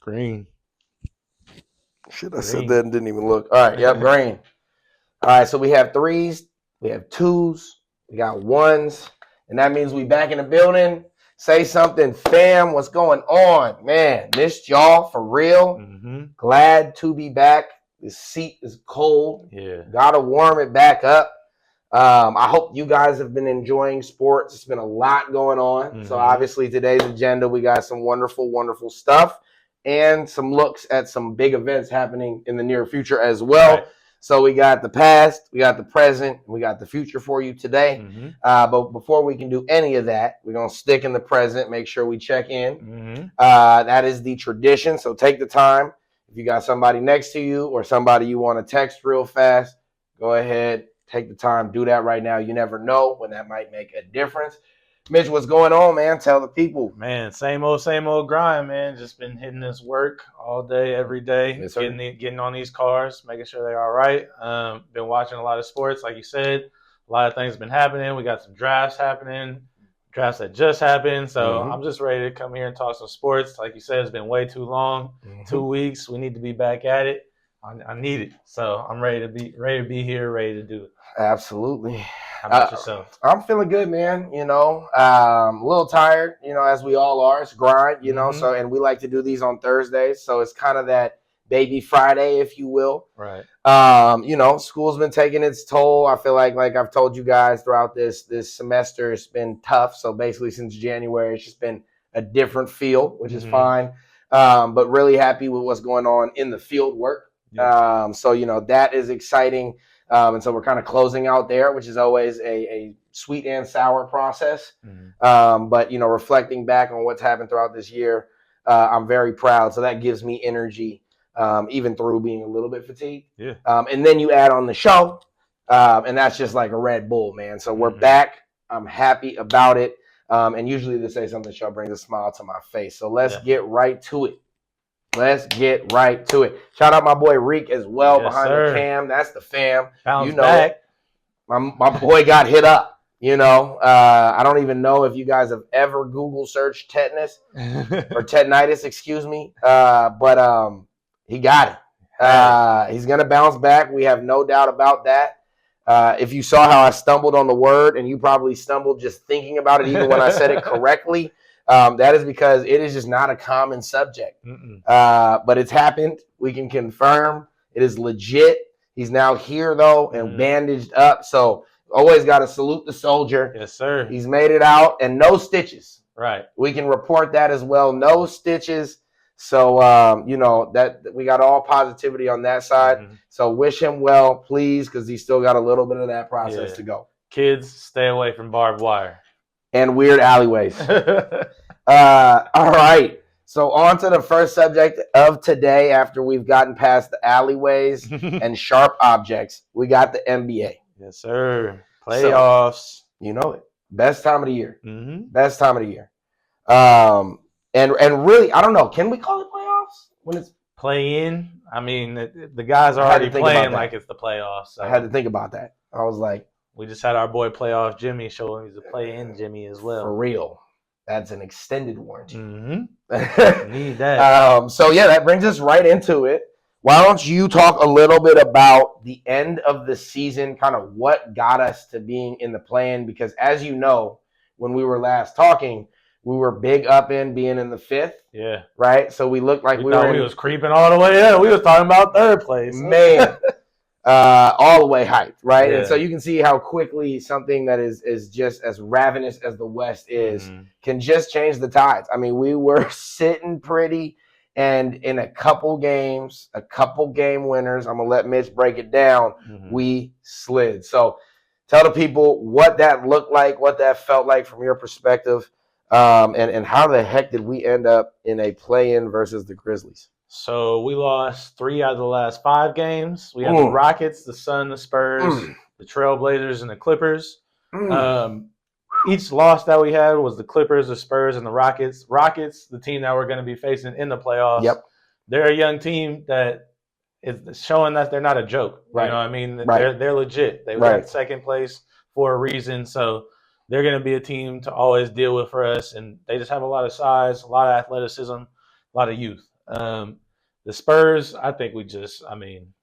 Green. Should have said that and didn't even look. All right, yep, green. All right, so we have threes, we have twos, we got ones, and that means we back in the building. Say something, fam. What's going on? Man, missed y'all for real. Glad to be back. The seat is cold. Yeah. Gotta warm it back up. I hope you guys have been enjoying sports. It's been a lot going on. So obviously today's agenda, we got some wonderful, wonderful stuff and some looks at some big events happening in the near future as well. Right. So we got the past, we got the present, we got the future for you today. But before we can do any of that, we're going to stick in the present, make sure we check in. That is the tradition. So take the time. If you got somebody next to you or somebody you want to text real fast, go ahead, take the time, do that right now. You never know when that might make a difference. Mitch, what's going on, man? Tell the people. Man, same old grind, man. Just been hitting this work all day, every day, yes, getting on these cars, making sure they're all right. Been watching a lot of sports, like you said. A lot of things have been happening. We got some drafts happening, drafts that just happened. So I'm just ready to come here and talk some sports. Like you said, it's been way too long, 2 weeks. We need to be back at it. I need it. So I'm ready to be here, ready to do it. Absolutely. How about yourself? I'm feeling good, man. You know, a little tired, you know, as we all are. It's grind, you know, so, and we like to do these on Thursdays. So it's kind of that baby Friday, if you will. Right. You know, school's been taking its toll. I feel like I've told you guys throughout this semester, it's been tough. So basically since January, it's just been a different feel, which is fine. But really happy with what's going on in the field work. Yeah. So, you know, that is exciting. And so we're kind of closing out there, which is always a sweet and sour process. But, you know, reflecting back on what's happened throughout this year, I'm very proud. So that gives me energy, even through being a little bit fatigued. Yeah. And then you add on the show, and that's just like a Red Bull, man. So we're back. I'm happy about it. And usually the Say Something show brings a smile to my face. So let's get right to it. Let's get right to it. Shout out my boy Reek as well behind the cam. That's the fam. Bounce back. My boy got hit up. You know, I don't even know if you guys have ever Google searched tetanus or tetanitis, excuse me. But he got it. He's going to bounce back. We have no doubt about that. If you saw how I stumbled on the word, and you probably stumbled just thinking about it, even when I said it correctly, that is because it is just not a common subject. But it's happened. We can confirm it is legit. He's now here, though, and bandaged up. So always got to salute the soldier. Yes, sir. He's made it out, and no stitches. Right. We can report that as well. No stitches. So, you know, that we got all positivity on that side. So wish him well, please, because he's still got a little bit of that process to go. Kids, stay away from barbed wire. And weird alleyways. All right. So on to the first subject of today. After we've gotten past the alleyways and sharp objects, we got the NBA. Yes, sir. Playoffs. So, you know it. Best time of the year. Best time of the year. And really, I don't know. Can we call it playoffs when it's play-in? I mean, the guys are already playing like it's the playoffs. So. I had to think about that. I was like, we just had our boy Playoff Jimmy show him he's a play-in Jimmy as well. For real. That's an extended warranty. Need that. So, yeah, that brings us right into it. Why don't you talk a little bit about the end of the season, kind of what got us to being in the play-in? Because as you know, when we were last talking, we were big up in being in the fifth. Yeah. Right? So we looked like we was creeping all the way up. We was talking about third place. Man. All the way hyped, right? Yeah. And so you can see how quickly something that is just as ravenous as the West is can just change the tides. I mean, we were sitting pretty, and in a couple game winners, I'm going to let Mitch break it down, we slid. So tell the people what that looked like, what that felt like from your perspective, and how the heck did we end up in a play-in versus the Grizzlies? So we lost 3 out of the last 5 games. We had the Rockets, the Sun, the Spurs, the Trailblazers, and the Clippers. Each loss that we had was the Clippers, the Spurs, and the Rockets. Rockets, the team that we're going to be facing in the playoffs. Yep. They're a young team that is showing that they're not a joke. Right. You know what I mean? Right. They're legit. They were in second place for a reason. So they're going to be a team to always deal with for us. And they just have a lot of size, a lot of athleticism, a lot of youth. The Spurs, I think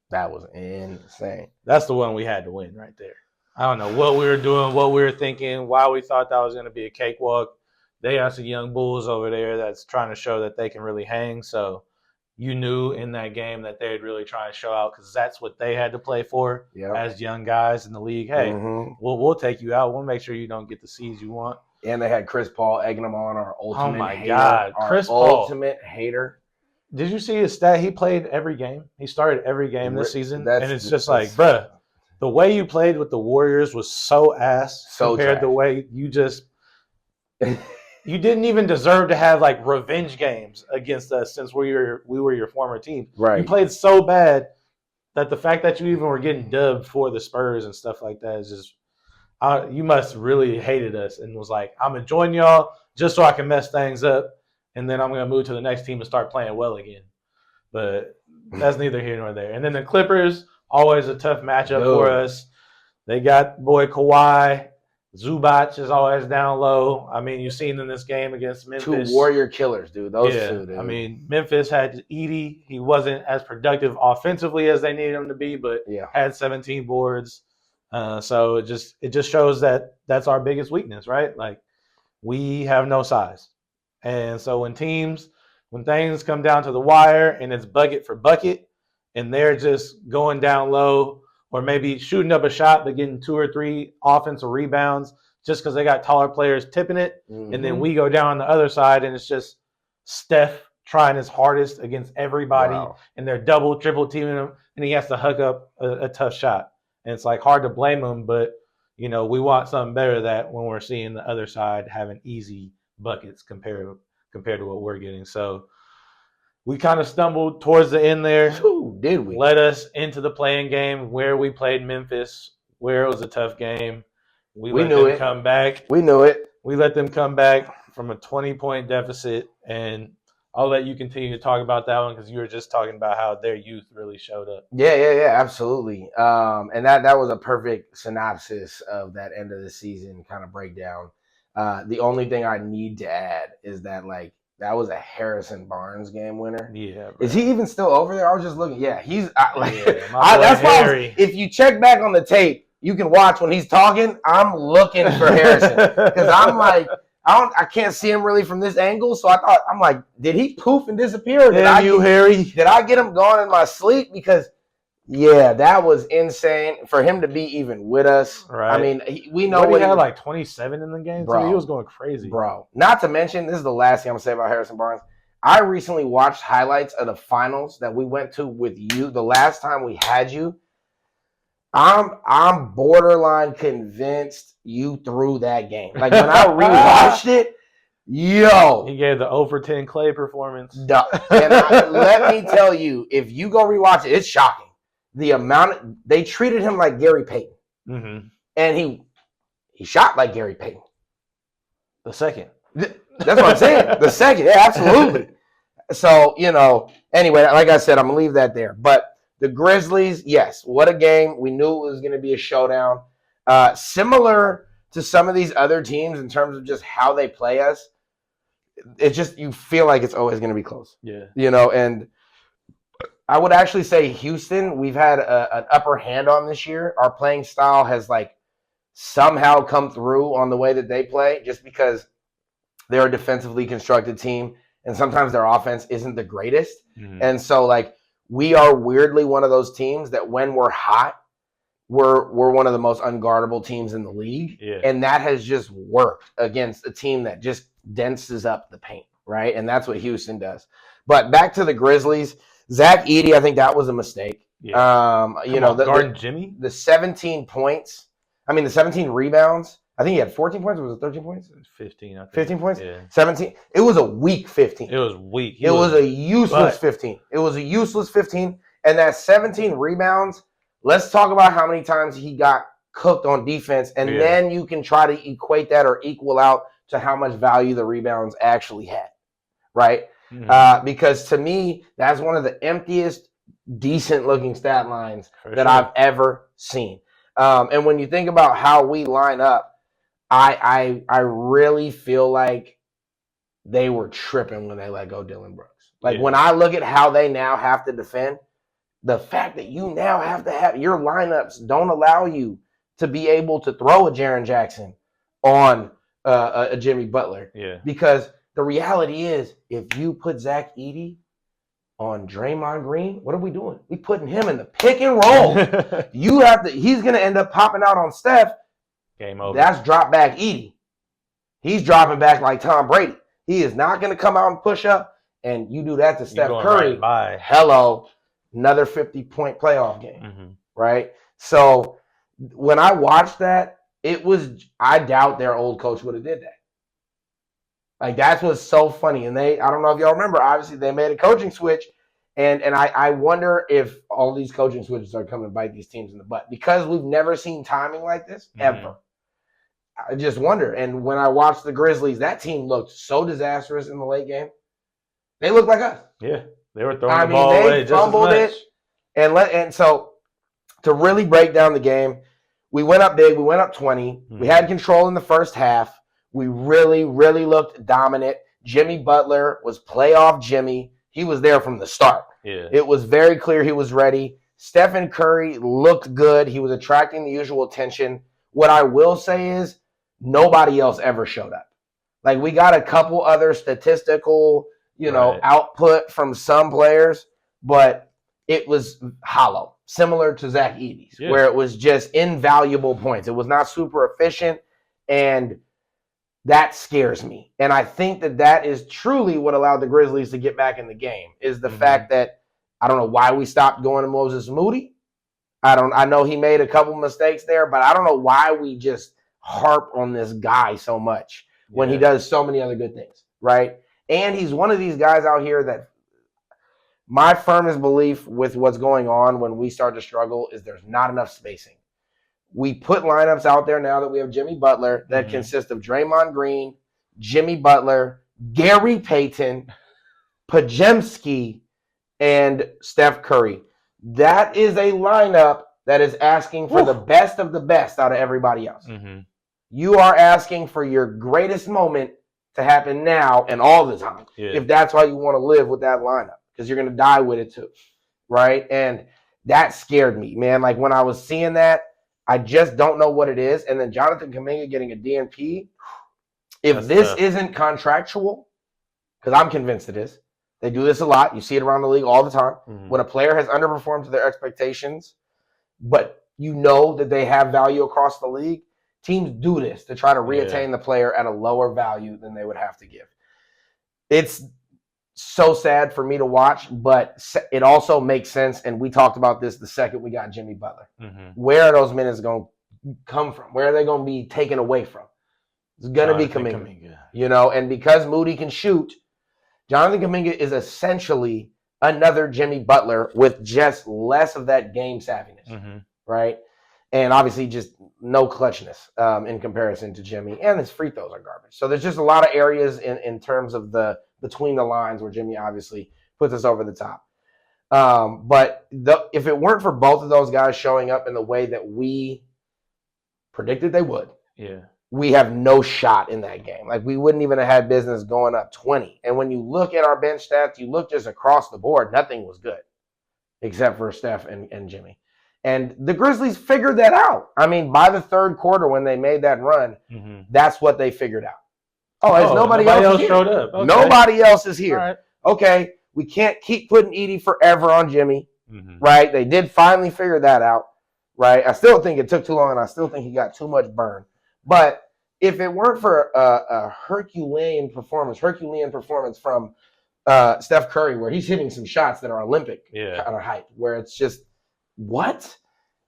that was insane. That's the one we had to win right there. I don't know what we were doing, what we were thinking, why we thought that was going to be a cakewalk. They have some young bulls over there that's trying to show that they can really hang. So you knew in that game that they'd really try and show out because that's what they had to play for as young guys in the league. Hey, we'll take you out. We'll make sure you don't get the seeds you want. And they had Chris Paul egging them on, our ultimate hater. Oh, my God. Chris Paul. Ultimate hater. Did you see his stat? He played every game. He started every game this season. And it's just like, bruh, the way you played with the Warriors was so ass compared to the way you just – you didn't even deserve to have, like, revenge games against us since we were your former team. Right. You played so bad that the fact that you even were getting dubbed for the Spurs and stuff like that is just – you must really hated us and was like, I'm going to join y'all just so I can mess things up, and then I'm going to move to the next team and start playing well again. But that's neither here nor there. And then the Clippers – always a tough matchup for us. They got boy Kawhi. Zubac is always down low. I mean, you've seen in this game against Memphis. 2 warrior killers, dude. Those two, dude. I mean, Memphis had Edey. He wasn't as productive offensively as they needed him to be, but had 17 boards. So it just shows that that's our biggest weakness, right? Like, we have no size. And so when things come down to the wire and it's bucket for bucket, and they're just going down low or maybe shooting up a shot but getting 2 or 3 offensive rebounds just because they got taller players tipping it. And then we go down on the other side and it's just Steph trying his hardest against everybody. And they're double, triple teaming him, and he has to hug up a tough shot. And it's like hard to blame him, but, we want something better than that when we're seeing the other side having easy buckets compared to what we're getting. So we kind of stumbled towards the end there. Ooh, did we? Led us into the playing game where we played Memphis, where it was a tough game. We let them come back. We knew it. We let them come back from a 20-point deficit, and I'll let you continue to talk about that one because you were just talking about how their youth really showed up. Yeah, absolutely. And that was a perfect synopsis of that end of the season kind of breakdown. The only thing I need to add is that, like, that was a Harrison Barnes game winner. Yeah, bro. Is he even still over there? I was just looking. Yeah, he's that's why if you check back on the tape, you can watch when he's talking. I'm looking for Harrison because I'm like, I can't see him really from this angle. So I'm like, did he poof and disappear? Harry? Did I get him gone in my sleep? Because that was insane for him to be even with us. Right. I mean, we know he had like 27 in the game. Bro, he was going crazy, bro. Not to mention, this is the last thing I'm gonna say about Harrison Barnes. I recently watched highlights of the finals that we went to with you. The last time we had you, I'm borderline convinced you threw that game. Like when I rewatched it, he gave the 0 for 10 Clay performance. And let me tell you, if you go rewatch it, it's shocking. The amount they treated him like Gary Payton, and he shot like Gary Payton. The second, that's what I'm saying. The second, yeah, absolutely. So anyway, like I said, I'm gonna leave that there. But the Grizzlies, yes, what a game! We knew it was gonna be a showdown. Similar to some of these other teams in terms of just how they play us. It's just you feel like it's always gonna be close. Yeah, and. I would actually say Houston, we've had an upper hand on this year. Our playing style has somehow come through on the way that they play just because they're a defensively constructed team and sometimes their offense isn't the greatest. And so we are weirdly one of those teams that when we're hot, we're one of the most unguardable teams in the league. Yeah. And that has just worked against a team that just denses up the paint, right? And that's what Houston does. But back to the Grizzlies. Zach Edey, I think that was a mistake. Yeah. Guarding Jimmy? The 17 points. I mean, the 17 rebounds. I think he had 14 points. Or was it 13 points? 15, I think. 15 points? Yeah. 17. It was a weak 15. It was weak. It was a useless 15. It was a useless 15. And that 17 rebounds, let's talk about how many times he got cooked on defense. And then you can try to equate that or equal out to how much value the rebounds actually had. Right? Because to me, that's one of the emptiest, decent-looking stat lines I've ever seen. And when you think about how we line up, I really feel like they were tripping when they let go Dylan Brooks. Like when I look at how they now have to defend, the fact that you now have to have your lineups don't allow you to be able to throw a Jaren Jackson on a Jimmy Butler. Yeah. Because the reality is, if you put Zach Edey on Draymond Green, what are we doing? We putting him in the pick and roll. You have to. He's going to end up popping out on Steph. Game over. That's drop back Edey. He's dropping back like Tom Brady. He is not going to come out and push up, and you do that to Steph Curry. Right, hello, another 50-point playoff game, right? So when I watched that, I doubt their old coach would have did that. Like, that's what's so funny. And I don't know if y'all remember, obviously they made a coaching switch, and I wonder if all these coaching switches are coming to bite these teams in the butt, because we've never seen timing like this, ever. I just wonder. And when I watched the Grizzlies, that team looked so disastrous in the late game. They looked like us. Yeah, they were throwing the ball away just as much. And so to really break down the game, we went up big. We went up 20. We had control in the first half. We really, really looked dominant. Jimmy Butler was playoff Jimmy. He was there from the start. Yeah. It was very clear he was ready. Stephen Curry looked good. He was attracting the usual attention. What I will say is nobody else ever showed up. Like, we got a couple other statistical, output from some players, but it was hollow, similar to Zach Edey's, where it was just invaluable points. It was not super efficient, and that scares me. And I think that is truly what allowed the Grizzlies to get back in the game, is the fact that I don't know why we stopped going to Moses Moody. I know he made a couple mistakes there, but I don't know why we just harp on this guy so much when he does so many other good things, right? And he's one of these guys out here that my firmest belief with what's going on when we start to struggle is there's not enough spacing. We put lineups out there now that we have Jimmy Butler that consist of Draymond Green, Jimmy Butler, Gary Payton, Podziemski, and Steph Curry. That is a lineup that is asking for the best of the best out of everybody else. You are asking for your greatest moment to happen now and all the time, if that's why you want to live with that lineup, because you're going to die with it too, right? And that scared me, man. Like, when I was seeing that, I just don't know what it is. And then Jonathan Kuminga getting a DNP, if this isn't contractual, because I'm convinced it is. They do this a lot. You see it around the league all the time. When a player has underperformed to their expectations, but you know that they have value across the league, teams do this to try to reattain the player at a lower value than they would have to give. It's so sad for me to watch, but it also makes sense, and we talked about this the second we got Jimmy Butler. Where are those minutes going to come from? Where are they going to be taken away from? It's going to be Kuminga. And because Moody can shoot, Jonathan Kuminga is essentially another Jimmy Butler with just less of that game savviness, right? And obviously just no clutchness in comparison to Jimmy. And his free throws are garbage. So there's just a lot of areas in terms of the between the lines where Jimmy obviously puts us over the top. But if it weren't for both of those guys showing up in the way that we predicted they would, we have no shot in that game. Like, we wouldn't even have had business going up 20. And when you look at our bench stats, you look just across the board, nothing was good except for Steph and Jimmy. And the Grizzlies figured that out. I mean, by the third quarter when they made that run, that's what they figured out. Nobody else showed up. Okay. Nobody else is here. Right. Okay, we can't keep putting Edey forever on Jimmy, right? They did finally figure that out, right? I still think it took too long, and I still think he got too much burn. But if it weren't for a Herculean performance from Steph Curry, where he's hitting some shots that are Olympic kind of hype, where it's just, what?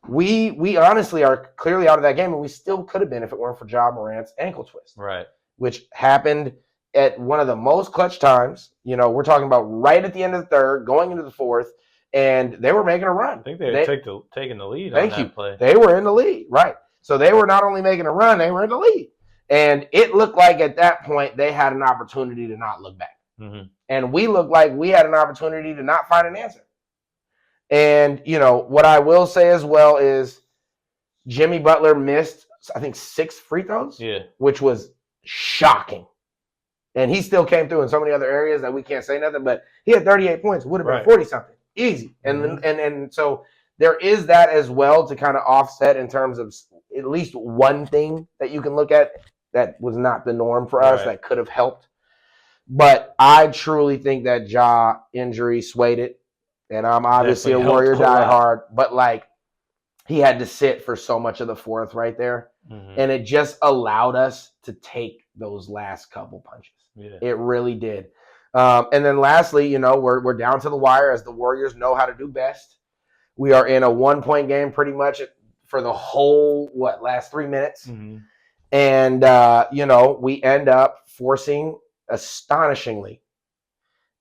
We honestly are clearly out of that game, and we still could have been if it weren't for Ja Morant's ankle twist. Right. Which happened at one of the most clutch times. We're talking about right at the end of the third, going into the fourth, and they were making a run. I think they had taken the lead on that play. They were in the lead, right. So they were not only making a run, they were in the lead. And it looked like at that point they had an opportunity to not look back. And we looked like we had an opportunity to not find an answer. And, what I will say as well is Jimmy Butler missed, I think, 6 free throws, which was shocking. And he still came through in so many other areas that we can't say nothing, but he had 38 points. Would have been 40-something. Easy. And so there is that as well to kind of offset in terms of at least one thing that you can look at that was not the norm for us that could have helped. But I truly think that Ja injury swayed it. And I'm obviously a Warrior diehard, but like he had to sit for so much of the fourth right there. And it just allowed us to take those last couple punches. Yeah. It really did. And then lastly, you know, we're down to the wire as the Warriors know how to do best. We are in a 1-point game pretty much for the whole, last 3 minutes. And, you know, we end up forcing, astonishingly,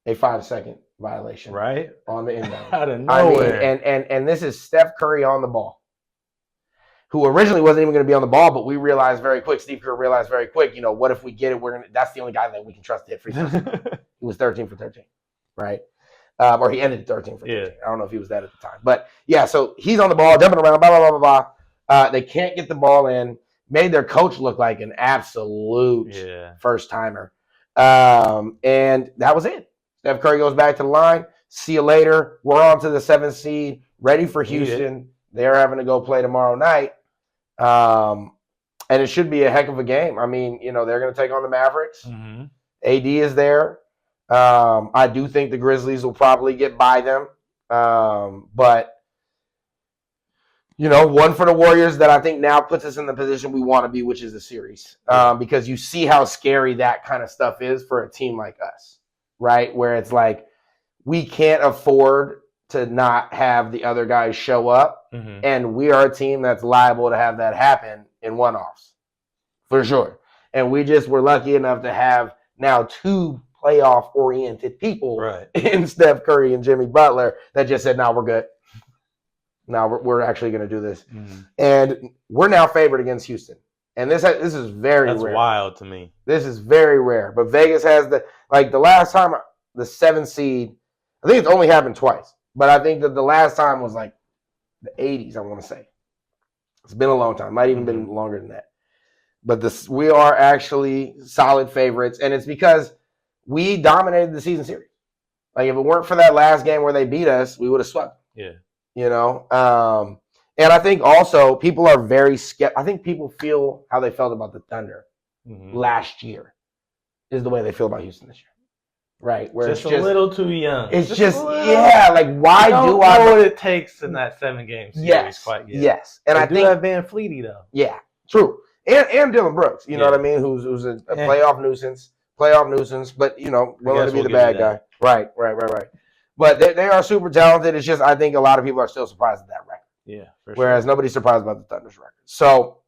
a 5-second violation on the inbound. Out of nowhere. I mean, and this is Steph Curry on the ball, who originally wasn't even going to be on the ball, but we realized very quick, Steve Kerr realized very quick, you know, what if we get it? That's the only guy that we can trust to hit free throws. He was 13 for 13, right? Or he ended 13 for 13. Yeah. I don't know if he was that at the time. But, yeah, so he's on the ball, jumping around, blah, blah, blah, blah, blah. They can't get the ball in. Made their coach look like an absolute first-timer. And that was it. Steph Curry goes back to the line. See you later. We're on to the 7th seed, ready for Houston. They're having to go play tomorrow night. And it should be a heck of a game. I mean, you know, they're going to take on the Mavericks. AD is there. I do think the Grizzlies will probably get by them. But, you know, one for the Warriors that I think now puts us in the position we want to be, which is the series. Because you see how scary that kind of stuff is for a team like us, right? Where it's like we can't afford to not have the other guys show up. And we are a team that's liable to have that happen in one-offs, for sure. And we just were lucky enough to have now 2 playoff-oriented people in Steph Curry and Jimmy Butler that just said, no, we're good. No, we're actually going to do this. And we're now favored against Houston. And this is very rare. That's wild to me. This is very rare. But Vegas has the last time the 7th seed, I think it's only happened twice. But I think that the last time was like the 80s, I want to say. It's been a long time. Might even been longer than that. But we are actually solid favorites. And it's because we dominated the season series. Like, if it weren't for that last game where they beat us, we would have swept. Yeah. You know? And I think also people are very skeptical. I think people feel how they felt about the Thunder last year is the way they feel about Houston this year. Right, where just a little too young. It's just like why do I know what it takes in that 7-game series quite yet? Yes, and I think have Van Fleety though. Yeah, true, and Dylan Brooks. You know what I mean? Who's a playoff nuisance, but you know, willing to be the bad guy. Right. But they are super talented. It's just I think a lot of people are still surprised at that record. Yeah, for whereas sure. Nobody's surprised about the Thunder's record. So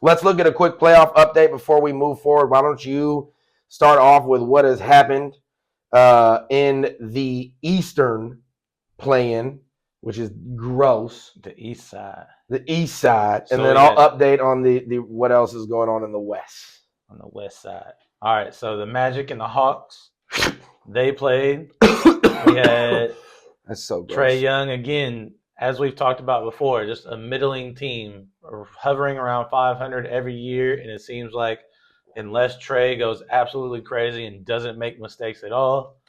let's look at a quick playoff update before we move forward. Why don't you start off with what has happened in the Eastern play-in, which is gross. The East side. And then I'll update on the what else is going on in the West. On the West side. All right, so the Magic and the Hawks, they played. We had That's so gross. Trae Young, again, as we've talked about before, just a middling team, hovering around 500 every year, and it seems like unless Trae goes absolutely crazy and doesn't make mistakes at all,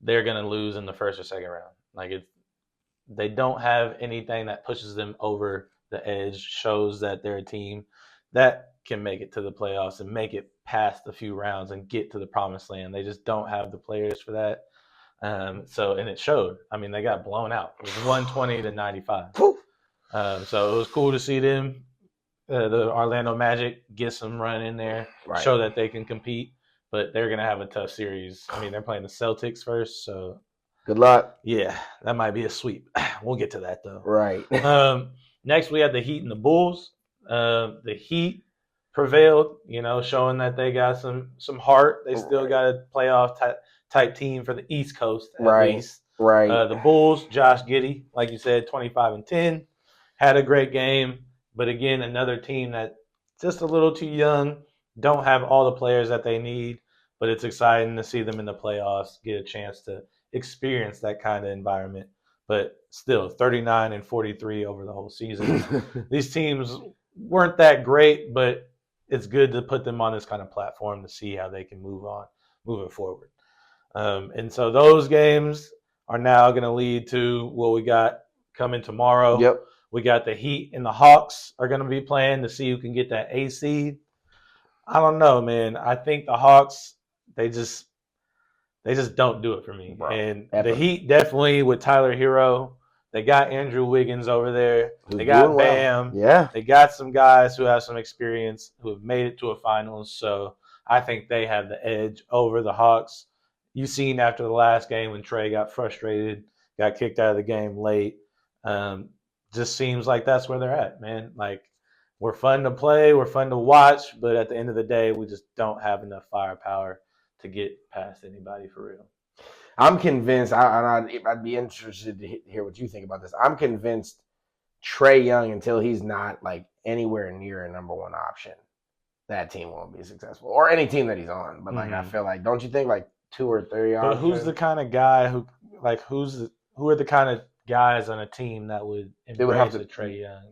they're going to lose in the first or second round. Like, they don't have anything that pushes them over the edge, shows that they're a team that can make it to the playoffs and make it past a few rounds and get to the promised land. They just don't have the players for that. And it showed. I mean, they got blown out. It was 120-95. So it was cool to see them. The Orlando Magic get some run in there, show that they can compete, but they're going to have a tough series. I mean, they're playing the Celtics first, so good luck. Yeah, that might be a sweep. We'll get to that, though. Right. Next, we had the Heat and the Bulls. The Heat prevailed, showing that they got some heart. They still got a playoff type team for the East Coast, at least. Right. The Bulls, Josh Giddey, like you said, 25-10, had a great game. But again, another team that just a little too young, don't have all the players that they need, but it's exciting to see them in the playoffs, get a chance to experience that kind of environment. But still, 39-43 over the whole season. These teams weren't that great, but it's good to put them on this kind of platform to see how they can moving forward. And so those games are now going to lead to what we got coming tomorrow. Yep. We got the Heat and the Hawks are going to be playing to see who can get that A seed. I don't know, man. I think the Hawks, they just don't do it for me. Bro, and the Heat definitely with Tyler Hero. They got Andrew Wiggins over there. They got Bam. Well. Yeah. They got some guys who have some experience who have made it to a finals. So I think they have the edge over the Hawks. You've seen after the last game when Trey got frustrated, got kicked out of the game late. Just seems like that's where they're at, man. Like, we're fun to play, we're fun to watch, but at the end of the day, we just don't have enough firepower to get past anybody for real. I'm convinced, I'd be interested to hear what you think about this. I'm convinced Trae Young, until he's not like anywhere near a number one option, that team won't be successful. Or any team that he's on. But like I feel like, don't you think like 2 or 3 options? But who's the kind of guy who are the kind of guys on a team that would embrace a Trae Young?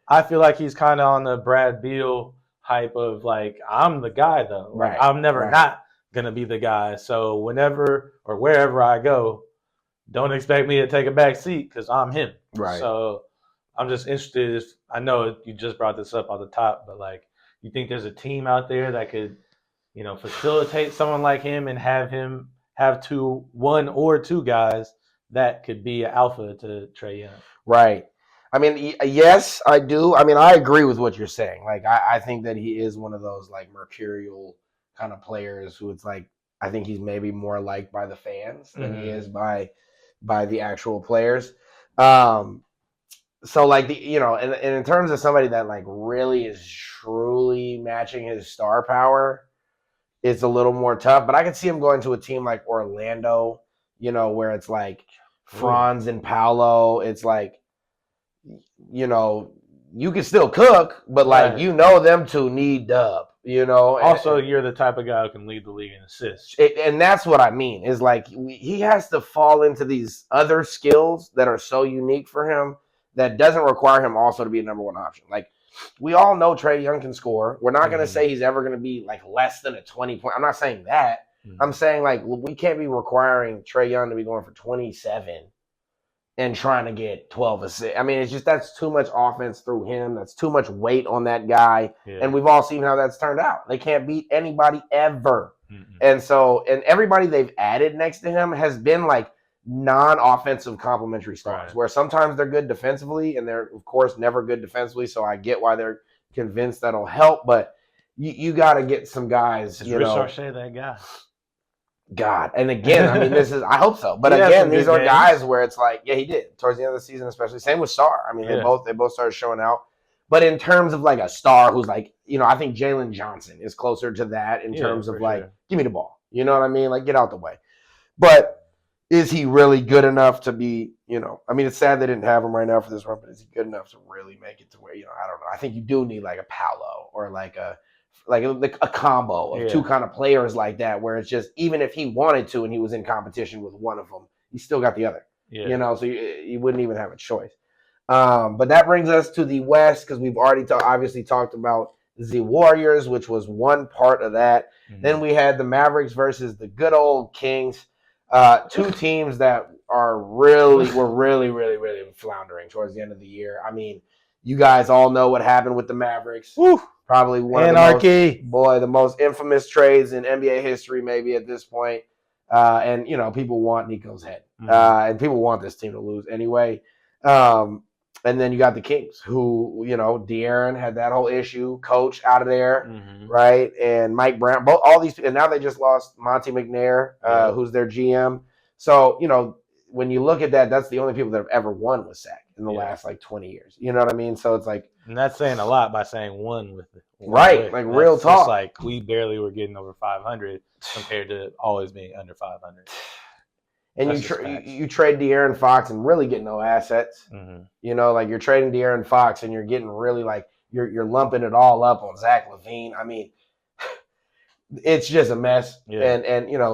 I feel like he's kind of on the Brad Beal hype of like, I'm the guy though. Like, I'm never not gonna be the guy. So whenever or wherever I go, don't expect me to take a back seat because I'm him. Right. So I'm just interested. I know you just brought this up on the top, but like, you think there's a team out there that could, facilitate someone like him and have him have 1 or 2 guys that could be an alpha to Trae Young? Right. I mean, yes, I do. I mean, I agree with what you're saying. Like, I think that he is one of those like mercurial kind of players who it's like, I think he's maybe more liked by the fans than he is by the actual players. So like and in terms of somebody that like really is truly matching his star power, it's a little more tough. But I could see him going to a team like Orlando, where it's like Franz and Paolo. It's like, you can still cook, but like them two need dub. Also, you're the type of guy who can lead the league in assists. And that's what I mean, is like he has to fall into these other skills that are so unique for him that doesn't require him also to be a number one option. Like, we all know Trae Young can score. We're not going to say he's ever going to be like less than a 20-point. I'm not saying that. I'm saying like we can't be requiring Trae Young to be going for 27 and trying to get 12 assists. I mean, it's just that's too much offense through him. That's too much weight on that guy. Yeah. And we've all seen how that's turned out. They can't beat anybody ever. And everybody they've added next to him has been like non-offensive complementary stars, where sometimes they're good defensively and they're, of course, never good defensively. So I get why they're convinced that'll help. But you got to get some guys. Is Rich Arche that guy? God. And again, I mean, I hope so. But again, these are guys where it's like, yeah, he did towards the end of the season, especially. Same with Star. I mean, they both started showing out. But in terms of like a star who's like, I think Jalen Johnson is closer to that in terms of like, give me the ball. You know what I mean? Like, get out the way. But is he really good enough to be, I mean, it's sad they didn't have him right now for this run, but is he good enough to really make it to where, I don't know. I think you do need like a Paolo or like a combo of 2 kind of players like that, where it's just, even if he wanted to and he was in competition with one of them, he still got the other, so you wouldn't even have a choice. But that brings us to the West, because we've already obviously talked about the Warriors, which was one part of that. Then we had the Mavericks versus the good old Kings, 2 teams that were really floundering towards the end of the year. I mean, you guys all know what happened with the Mavericks. Woo. Probably one of the most infamous trades in NBA history, maybe at this point. And people want Nico's head, and people want this team to lose anyway. And then you got the Kings, who De'Aaron had that whole issue, coach out of there, right? And Mike Brown, all these people, and now they just lost Monty McNair, who's their GM. So when you look at that, that's the only people that have ever won with Sack in the last like 20 years. You know what I mean? So it's like, and that's saying a lot by saying one with it. Right, like real talk. It's like we barely were getting over 500 compared to always being under 500. And you trade De'Aaron Fox and really get no assets. Like you're trading De'Aaron Fox and you're getting really like you're lumping it all up on Zach LaVine. I mean, it's just a mess. Yeah. And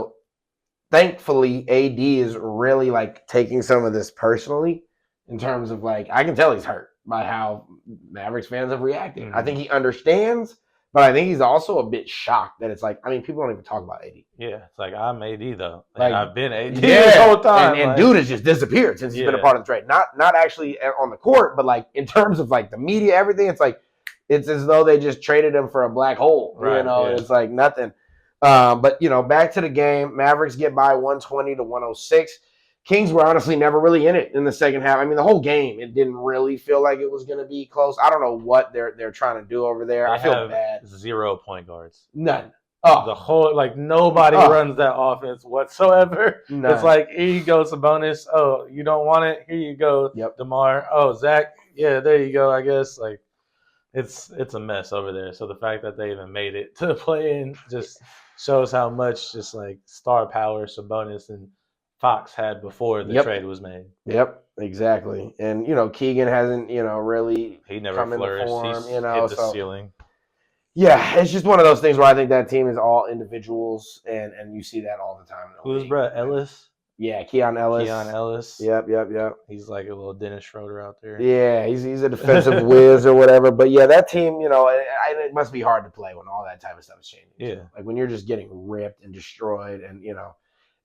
thankfully AD is really like taking some of this personally, in terms of like, I can tell he's hurt. by how Mavericks fans have reacted. Mm-hmm. I think he understands, but I think he's also a bit shocked that it's like, I mean, people don't even talk about AD. Yeah, it's like, I'm AD, though. Like, I've been AD this whole time. And dude has just disappeared since he's been a part of the trade. Not actually on the court, but like in terms of like the media, everything, it's like, it's as though they just traded him for a black hole. Right, you know, it's like nothing. But, you know, back to the game. Mavericks get by 120 to 106. Kings were honestly never really in it in the second half. I mean, the whole game, it didn't really feel like it was going to be close. I don't know what they're trying to do over there. I feel bad. 0 point guards. None. Oh. The whole, like, nobody runs that offense whatsoever. None. It's like, here you go, Sabonis. Oh, you don't want it? Here you go, DeMar. Oh, Zach. Yeah, there you go, I guess. Like, it's a mess over there. So the fact that they even made it to the play-in just shows how much just, like, star power Sabonis and Fox had before the trade was made. Yep, exactly. And, you know, Keegan hasn't, you know, really he never flourished. He's hit the ceiling. Yeah, it's just one of those things where I think that team is all individuals, and you see that all the time. Who's Brett Ellis? Yeah, Keon Ellis. Yep. He's like a little Dennis Schroeder out there. Yeah, he's a defensive whiz or whatever. But, yeah, that team, you know, it must be hard to play when all that type of stuff is changing. Yeah. Like when you're just getting ripped and destroyed and, you know,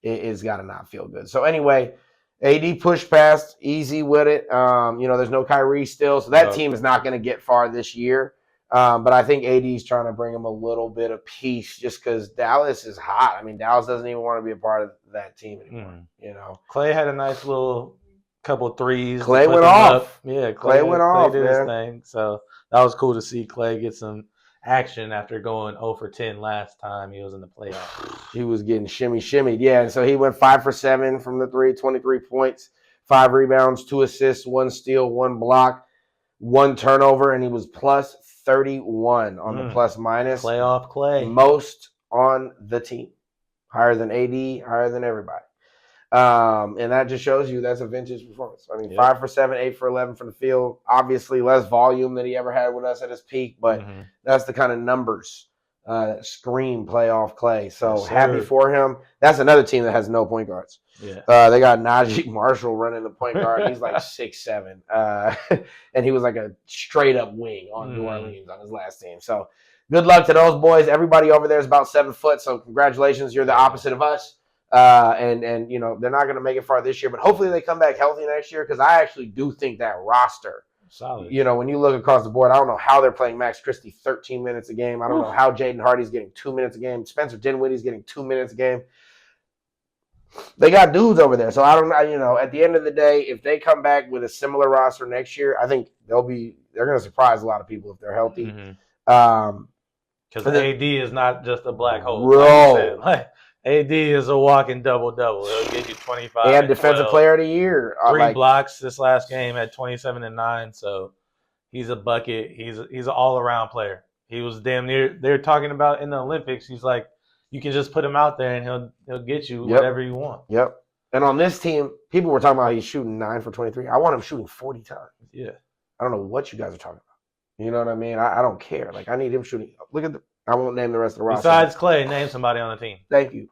it's got to not feel good. So, anyway, AD pushed past, easy with it. You know, there's no Kyrie still. So, that team is not going to get far this year. But I think AD is trying to bring him a little bit of peace just because Dallas is hot. I mean, Dallas doesn't even want to be a part of that team anymore. You know, Clay had a nice little couple threes. Clay went off. Yeah, Clay went off. Clay did his thing. So that was cool to see Clay get some action after going 0 for 10 last time he was in the playoffs. He was getting shimmied. Yeah, and so he went 5 for 7 from the 3, 23 points, 5 rebounds, 2 assists, 1 steal, 1 block, 1 turnover, and he was plus 31 on the plus minus. Playoff Clay. Most on the team. Higher than AD, higher than everybody. And that just shows you that's a vintage performance. I mean, 5 for 7, 8 for 11 from the field. Obviously, less volume than he ever had with us at his peak, but that's the kind of numbers that scream playoff Clay. So happy for him. That's another team that has no point guards. Yeah. They got Najee Marshall running the point guard. He's like 6'7", and he was like a straight up wing on New Orleans on his last team. So good luck to those boys. Everybody over there is about 7 foot. So congratulations. You're the opposite of us. And you know, they're not going to make it far this year, but hopefully they come back healthy next year because I actually do think that roster, solid. You know, when you look across the board, I don't know how they're playing Max Christie 13 minutes a game. I don't know how Jaden Hardy's getting 2 minutes a game. Spencer Dinwiddie's getting 2 minutes a game. They got dudes over there. So I don't know, you know, at the end of the day, if they come back with a similar roster next year, I think they're going to surprise a lot of people if they're healthy. Because AD is not just a black hole. Bro. Like AD is a walking double-double. He'll get you 25 and defensive 12. player of the year. 3 blocks this last game at 27 and 9. So he's a bucket. He's an all-around player. He was damn near. They're talking about in the Olympics. He's like, you can just put him out there and he'll get you whatever you want. Yep. And on this team, people were talking about he's shooting 9 for 23. I want him shooting 40 times. Yeah. I don't know what you guys are talking about. You know what I mean? I don't care. Like, I need him shooting. Look at I won't name the rest of the roster. Besides Clay, name somebody on the team. Thank you.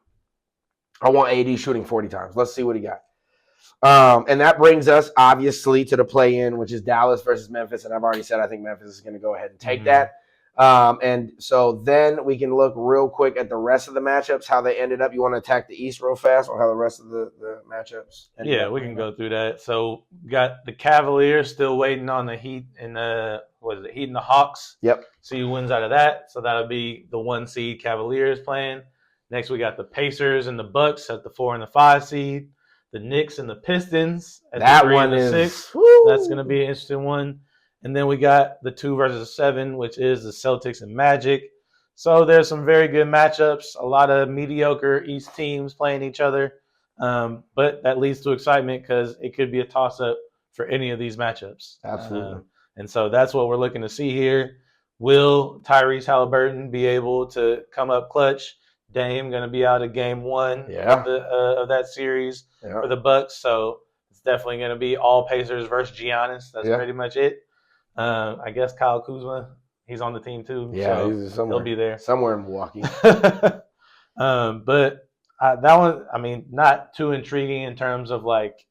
I want AD shooting 40 times. Let's see what he got. And that brings us, obviously, to the play-in, which is Dallas versus Memphis. And I've already said I think Memphis is going to go ahead and take that. And so then we can look real quick at the rest of the matchups, how they ended up. You want to attack the East real fast or how the rest of the matchups ended up? We can go through that. So got the Cavaliers still waiting on the Heat and Heat and the Hawks. Yep. See who wins out of that. So that'll be the 1 seed Cavaliers playing. Next we got the Pacers and the Bucks at the 4 and the 5 seed. The Knicks and the Pistons at the 3 and the 6. Woo! That's going to be an interesting one. And then we got the 2 versus 7, which is the Celtics and Magic. So there's some very good matchups. A lot of mediocre East teams playing each other. But that leads to excitement because it could be a toss-up for any of these matchups. Absolutely. And so that's what we're looking to see here. Will Tyrese Halliburton be able to come up clutch? Dame going to be out of game 1 of that series for the Bucks. So it's definitely going to be all Pacers versus Giannis. That's pretty much it. I guess Kyle Kuzma, he's on the team too. Yeah, so he's somewhere. He'll be there. Somewhere in Milwaukee. But that one, I mean, not too intriguing in terms of like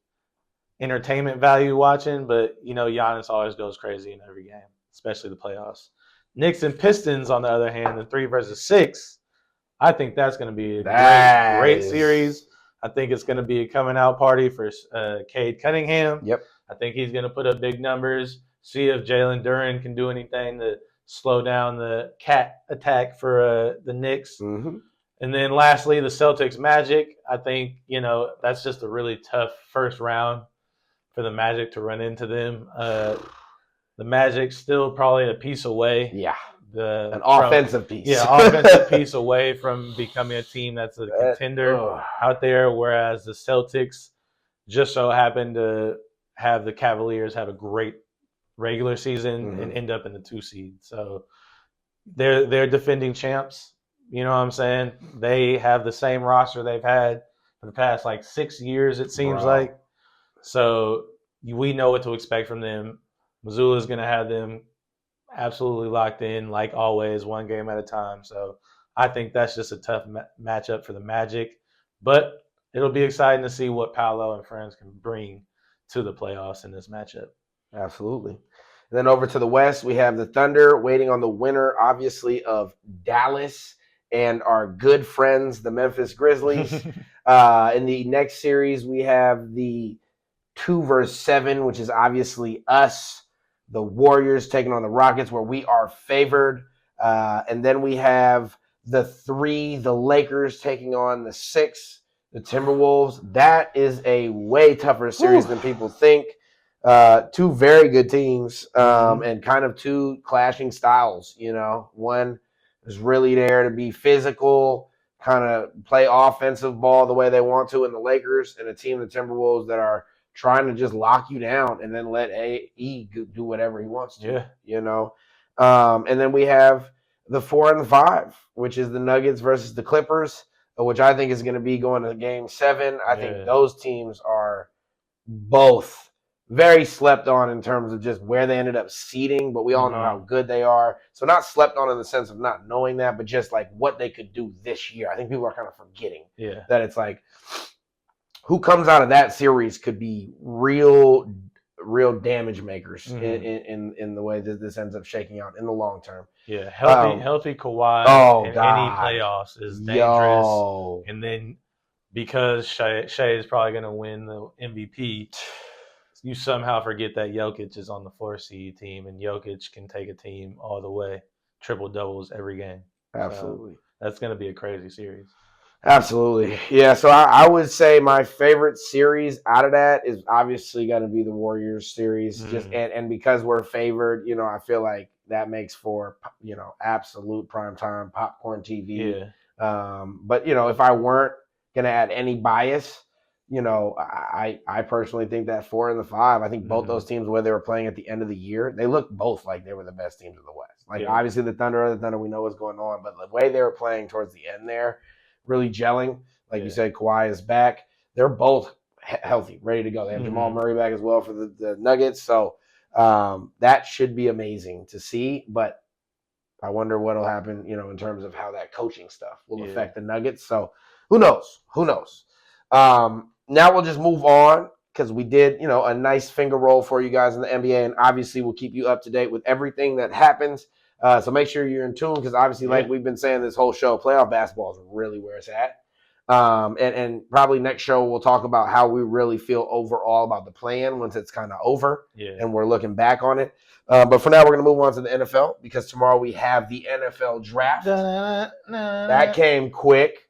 entertainment value watching, but Giannis always goes crazy in every game, especially the playoffs. Knicks and Pistons, on the other hand, the 3 versus 6, I think that's going to be a great series. I think it's going to be a coming out party for Cade Cunningham. Yep. I think he's going to put up big numbers. See if Jalen Duren can do anything to slow down the cat attack for the Knicks. Mm-hmm. And then lastly, the Celtics Magic. I think, that's just a really tough first round for the Magic to run into them. The Magic still probably a piece away. Yeah. An offensive piece. Yeah, offensive piece away from becoming a team that's a contender out there, whereas the Celtics just so happen to have the Cavaliers have a great regular season and end up in the 2 seed. So they're defending champs. You know what I'm saying? They have the same roster they've had for the past 6 years, it seems like. So we know what to expect from them. Missoula's going to have them absolutely locked in, like always, one game at a time. So I think that's just a tough matchup for the Magic. But it'll be exciting to see what Paolo and friends can bring to the playoffs in this matchup. Absolutely. And then over to the West, we have the Thunder waiting on the winner, obviously, of Dallas and our good friends, the Memphis Grizzlies. In the next series, we have the 2 versus 7, which is obviously us. The Warriors taking on the Rockets, where we are favored. And then we have the 3, the Lakers taking on the 6, the Timberwolves. That is a way tougher series than people think. 2 very good teams and kind of 2 clashing styles. One is really there to be physical, kind of play offensive ball the way they want to in the Lakers, and a team, the Timberwolves, that are trying to just lock you down and then let AE do whatever he wants to, And then we have the 4 and the 5, which is the Nuggets versus the Clippers, which I think is going to be going to Game 7. I think those teams are both very slept on in terms of just where they ended up seeding, but we all know how good they are. So not slept on in the sense of not knowing that, but just what they could do this year. I think people are kind of forgetting that it's who comes out of that series could be real damage makers in the way that this ends up shaking out in the long term. Yeah, healthy Kawhi in any playoffs is dangerous. And then because Shea is probably going to win the MVP, you somehow forget that Jokic is on the 4 seed team, and Jokic can take a team all the way, triple doubles every game. Absolutely, so that's going to be a crazy series. Absolutely. Yeah, so I would say my favorite series out of that is obviously going to be the Warriors series. And because we're favored, I feel like that makes for, absolute primetime popcorn TV. Yeah. But, if I weren't going to add any bias, I personally think that 4 and the 5, I think both those teams, where they were playing at the end of the year, they looked both like they were the best teams in the West. Obviously the Thunder, we know what's going on, but the way they were playing towards the end there, really gelling. You said, Kawhi is back. They're both healthy, ready to go. They have Jamal Murray back as well for the Nuggets. So that should be amazing to see. But I wonder what will happen, in terms of how that coaching stuff will affect the Nuggets. So who knows? Now we'll just move on, because we did, a nice finger roll for you guys in the NBA. And obviously we'll keep you up to date with everything that happens. So make sure you're in tune, because obviously, like we've been saying this whole show, playoff basketball is really where it's at. And probably next show we'll talk about how we really feel overall about the play-in once it's kind of over and we're looking back on it. But for now, we're going to move on to the NFL, because tomorrow we have the NFL draft. That came quick.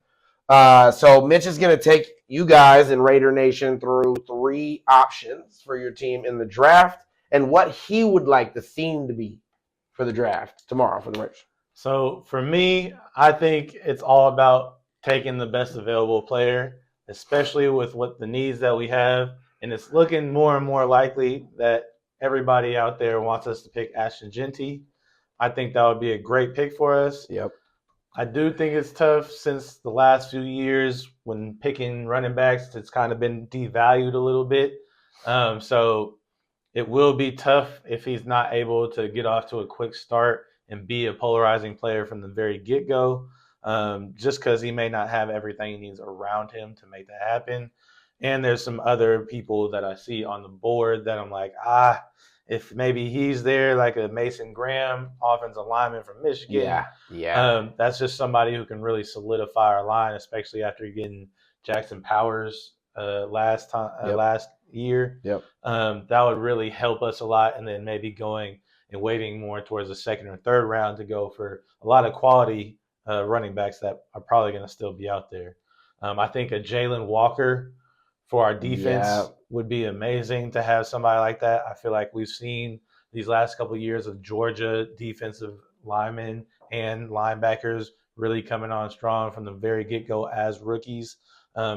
So Mitch is going to take you guys in Raider Nation through 3 options for your team in the draft and what he would like the theme to be for the draft tomorrow for the Raiders. So for me, I think it's all about taking the best available player, especially with what the needs that we have. And it's looking more and more likely that everybody out there wants us to pick Ashton Genty. I think that would be a great pick for us. Yep. I do think it's tough since the last few years when picking running backs, it's kind of been devalued a little bit. So it will be tough if he's not able to get off to a quick start and be a polarizing player from the very get-go, just because he may not have everything he needs around him to make that happen. And there's some other people that I see on the board that I'm like, if maybe he's there, like a Mason Graham, offensive lineman from Michigan. Yeah. That's just somebody who can really solidify our line, especially after getting Jackson Powers last year. That would really help us a lot. And then maybe going and waiting more towards the second or third round to go for a lot of quality running backs that are probably going to still be out there. I think a Jalen Walker for our defense would be amazing to have somebody like that. I feel like we've seen these last couple of years of Georgia defensive linemen and linebackers really coming on strong from the very get-go as rookies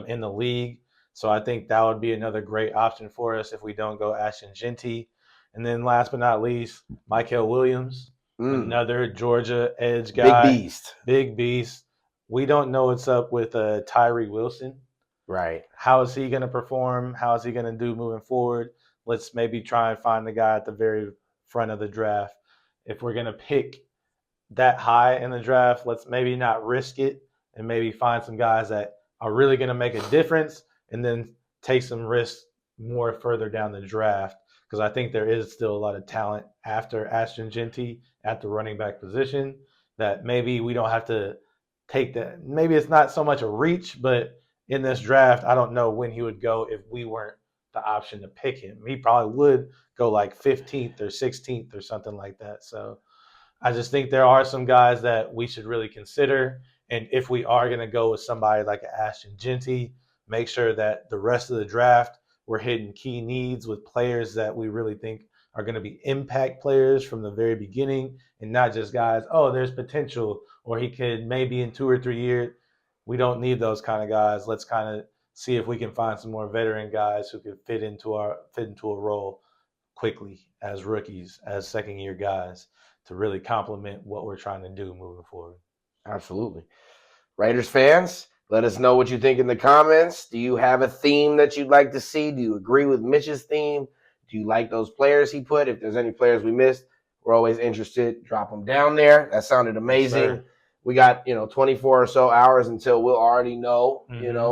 in the league. So I think that would be another great option for us if we don't go Ashton Genty. And then last but not least, Michael Williams, another Georgia edge guy. Big beast. We don't know what's up with Tyree Wilson. Right. How is he going to perform? How is he going to do moving forward? Let's maybe try and find the guy at the very front of the draft. If we're going to pick that high in the draft, let's maybe not risk it and maybe find some guys that are really going to make a difference and then take some risks more further down the draft, because I think there is still a lot of talent after Ashton Genty at the running back position that maybe we don't have to take that. Maybe it's not so much a reach, but in this draft, I don't know when he would go if we weren't the option to pick him. He probably would go like 15th or 16th or something like that. So I just think there are some guys that we should really consider. And if we are going to go with somebody like Ashton Genty, make sure that the rest of the draft, we're hitting key needs with players that we really think are going to be impact players from the very beginning, and not just guys, there's potential, or he could maybe in 2 or 3 years. We don't need those kind of guys. Let's kind of see if we can find some more veteran guys who could fit into a role quickly as rookies, as second-year guys, to really complement what we're trying to do moving forward. Absolutely. Raiders fans, let us know what you think in the comments. Do you have a theme that you'd like to see? Do you agree with Mitch's theme? Do you like those players he put? If there's any players we missed, we're always interested. Drop them down there. That sounded amazing. Yes, we got 24 or so hours until we'll already know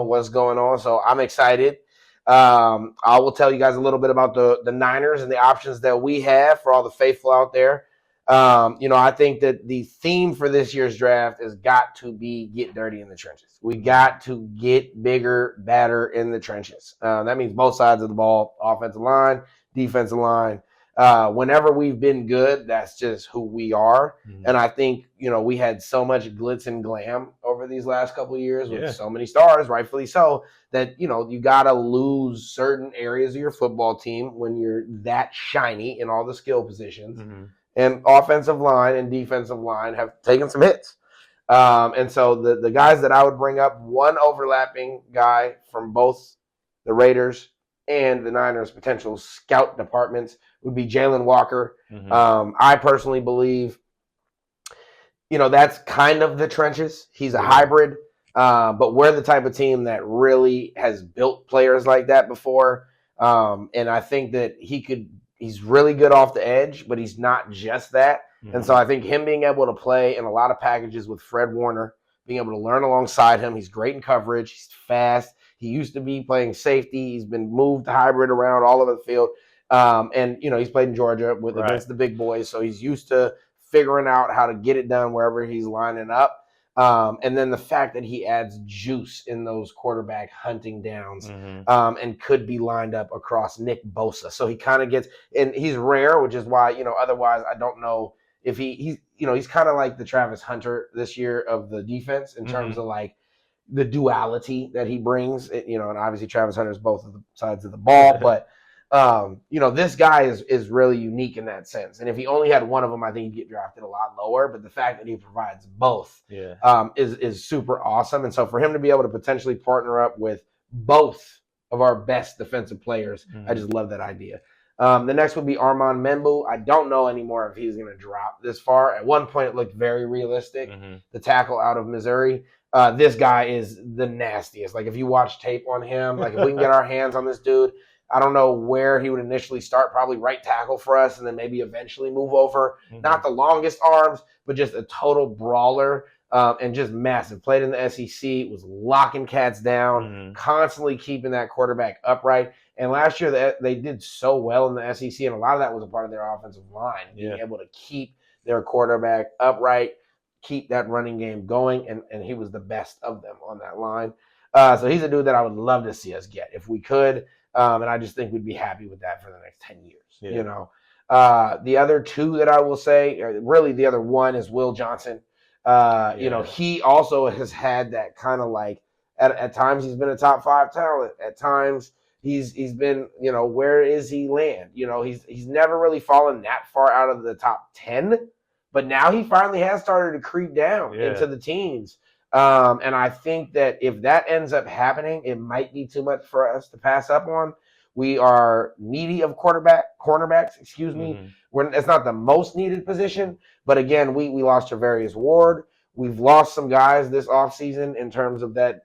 what's going on. So I'm excited. I will tell you guys a little bit about the Niners and the options that we have for all the faithful out there. I think that the theme for this year's draft has got to be get dirty in the trenches. We got to get bigger, badder in the trenches. That means both sides of the ball, offensive line, defensive line. Whenever we've been good, that's just who we are. And I think, we had so much glitz and glam over these last couple of years with so many stars, rightfully so, that, you got to lose certain areas of your football team when you're that shiny in all the skill positions. And offensive line and defensive line have taken some hits. And so the guys that I would bring up, one overlapping guy from both the Raiders and the Niners' potential scout departments would be Jalen Walker. I personally believe, that's kind of the trenches. He's a hybrid, but we're the type of team that really has built players like that before. And I think that he's really good off the edge, but he's not just that. And so I think him being able to play in a lot of packages with Fred Warner, being able to learn alongside him, he's great in coverage, he's fast. He used to be playing safety. He's been moved hybrid around all over the field. And, he's played in Georgia against the big boys. So he's used to figuring out how to get it done wherever he's lining up. And then the fact that he adds juice in those quarterback hunting downs and could be lined up across Nick Bosa. So he kind of gets – and he's rare, which is why, otherwise I don't know if he's kind of like the Travis Hunter this year of the defense in terms of like the duality that he brings. And obviously Travis Hunter is both of the sides of the ball. But, this guy is really unique in that sense. And if he only had one of them, I think he'd get drafted a lot lower. But the fact that he provides both is super awesome. And so for him to be able to potentially partner up with both of our best defensive players, I just love that idea. The next would be Armand Membu. I don't know anymore if he's going to drop this far. At one point, it looked very realistic. The tackle out of Missouri. This guy is the nastiest. Like if you watch tape on him, like if we can get our hands on this dude, I don't know where he would initially start, probably right tackle for us, and then maybe eventually move over. Not the longest arms, but just a total brawler. and just massive. Played in the SEC, was locking cats down, constantly keeping that quarterback upright. And last year they did so well in the SEC, and a lot of that was a part of their offensive line, being able to keep their quarterback upright, keep that running game going, and he was the best of them on that line. So he's a dude that I would love to see us get if we could, and I just think we'd be happy with that for the next 10 years. You know, the other two that I will say, really the other one is Will Johnson. You know, he also has had that kind of like at times he's been a top 5 talent. At times he's been, you know, where is he land? You know, he's never really fallen that far out of the top 10, but now he finally has started to creep down into the teens. And I think that if that ends up happening, it might be too much for us to pass up on. We are needy of cornerbacks, excuse me. It's not the most needed position, but again, we lost Travarius Ward. We've lost some guys this offseason in terms of that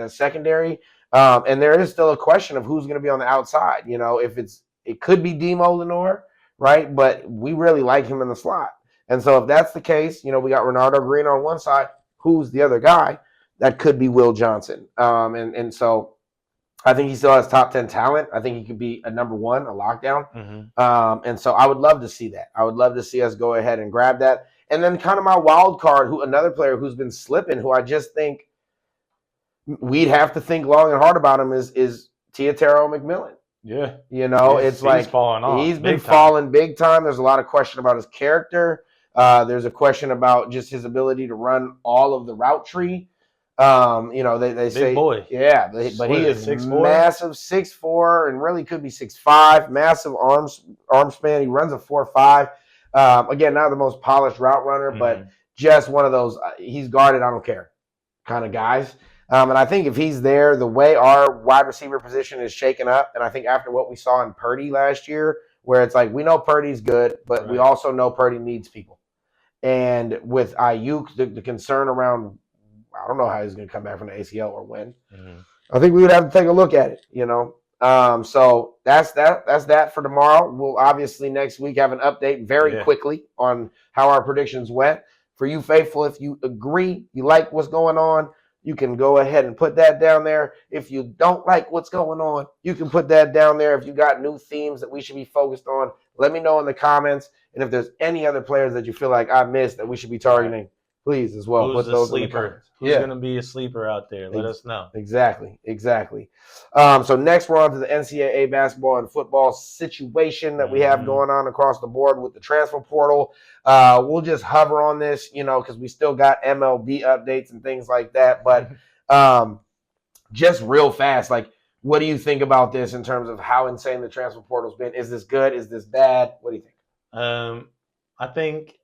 secondary. And there is still a question of who's going to be on the outside. You know, it could be Demo Lenore, right? But we really like him in the slot. And so if that's the case, you know, we got Renardo Green on one side. Who's the other guy? That could be Will Johnson. And so I think he still has top 10 talent. I think he could be a number one, a lockdown. And so I would love to see that. I would love to see us go ahead and grab that. And then kind of my wild card, another player who's been slipping, who I just think we'd have to think long and hard about him is Teotaro McMillan. Yeah. You know, it's like he's been falling big time. There's a lot of question about his character. There's a question about just his ability to run all of the route tree. You know, they say, big boy. Yeah, but he is 6'4", massive, 6'4", and really could be 6'5", massive arm span. He runs a 4.5. Again, not the most polished route runner, but just one of those, he's guarded, I don't care kind of guys. And I think if he's there, the way our wide receiver position is shaken up, and I think after what we saw in Purdy last year, where it's like we know Purdy's good, but we also know Purdy needs people. And with Ayuk, the concern around, I don't know how he's going to come back from the ACL or when. I think we would have to take a look at it, you know. So that's that for tomorrow. We'll obviously next week have an update very quickly on how our predictions went. For you faithful, if you agree, you like what's going on, you can go ahead and put that down there. If you don't like what's going on, you can put that down there. If you got new themes that we should be focused on, let me know in the comments. And if there's any other players that you feel like I missed that we should be targeting, please as well. Who's put those a sleeper? In the comments. Who's going to be a sleeper out there? Let us know. Exactly. So next we're on to the NCAA basketball and football situation that we have going on across the board with the transfer portal. We'll just hover on this, you know, because we still got MLB updates and things like that. But just real fast, like, what do you think about this in terms of how insane the transfer portal's been? Is this good? Is this bad? What do you think?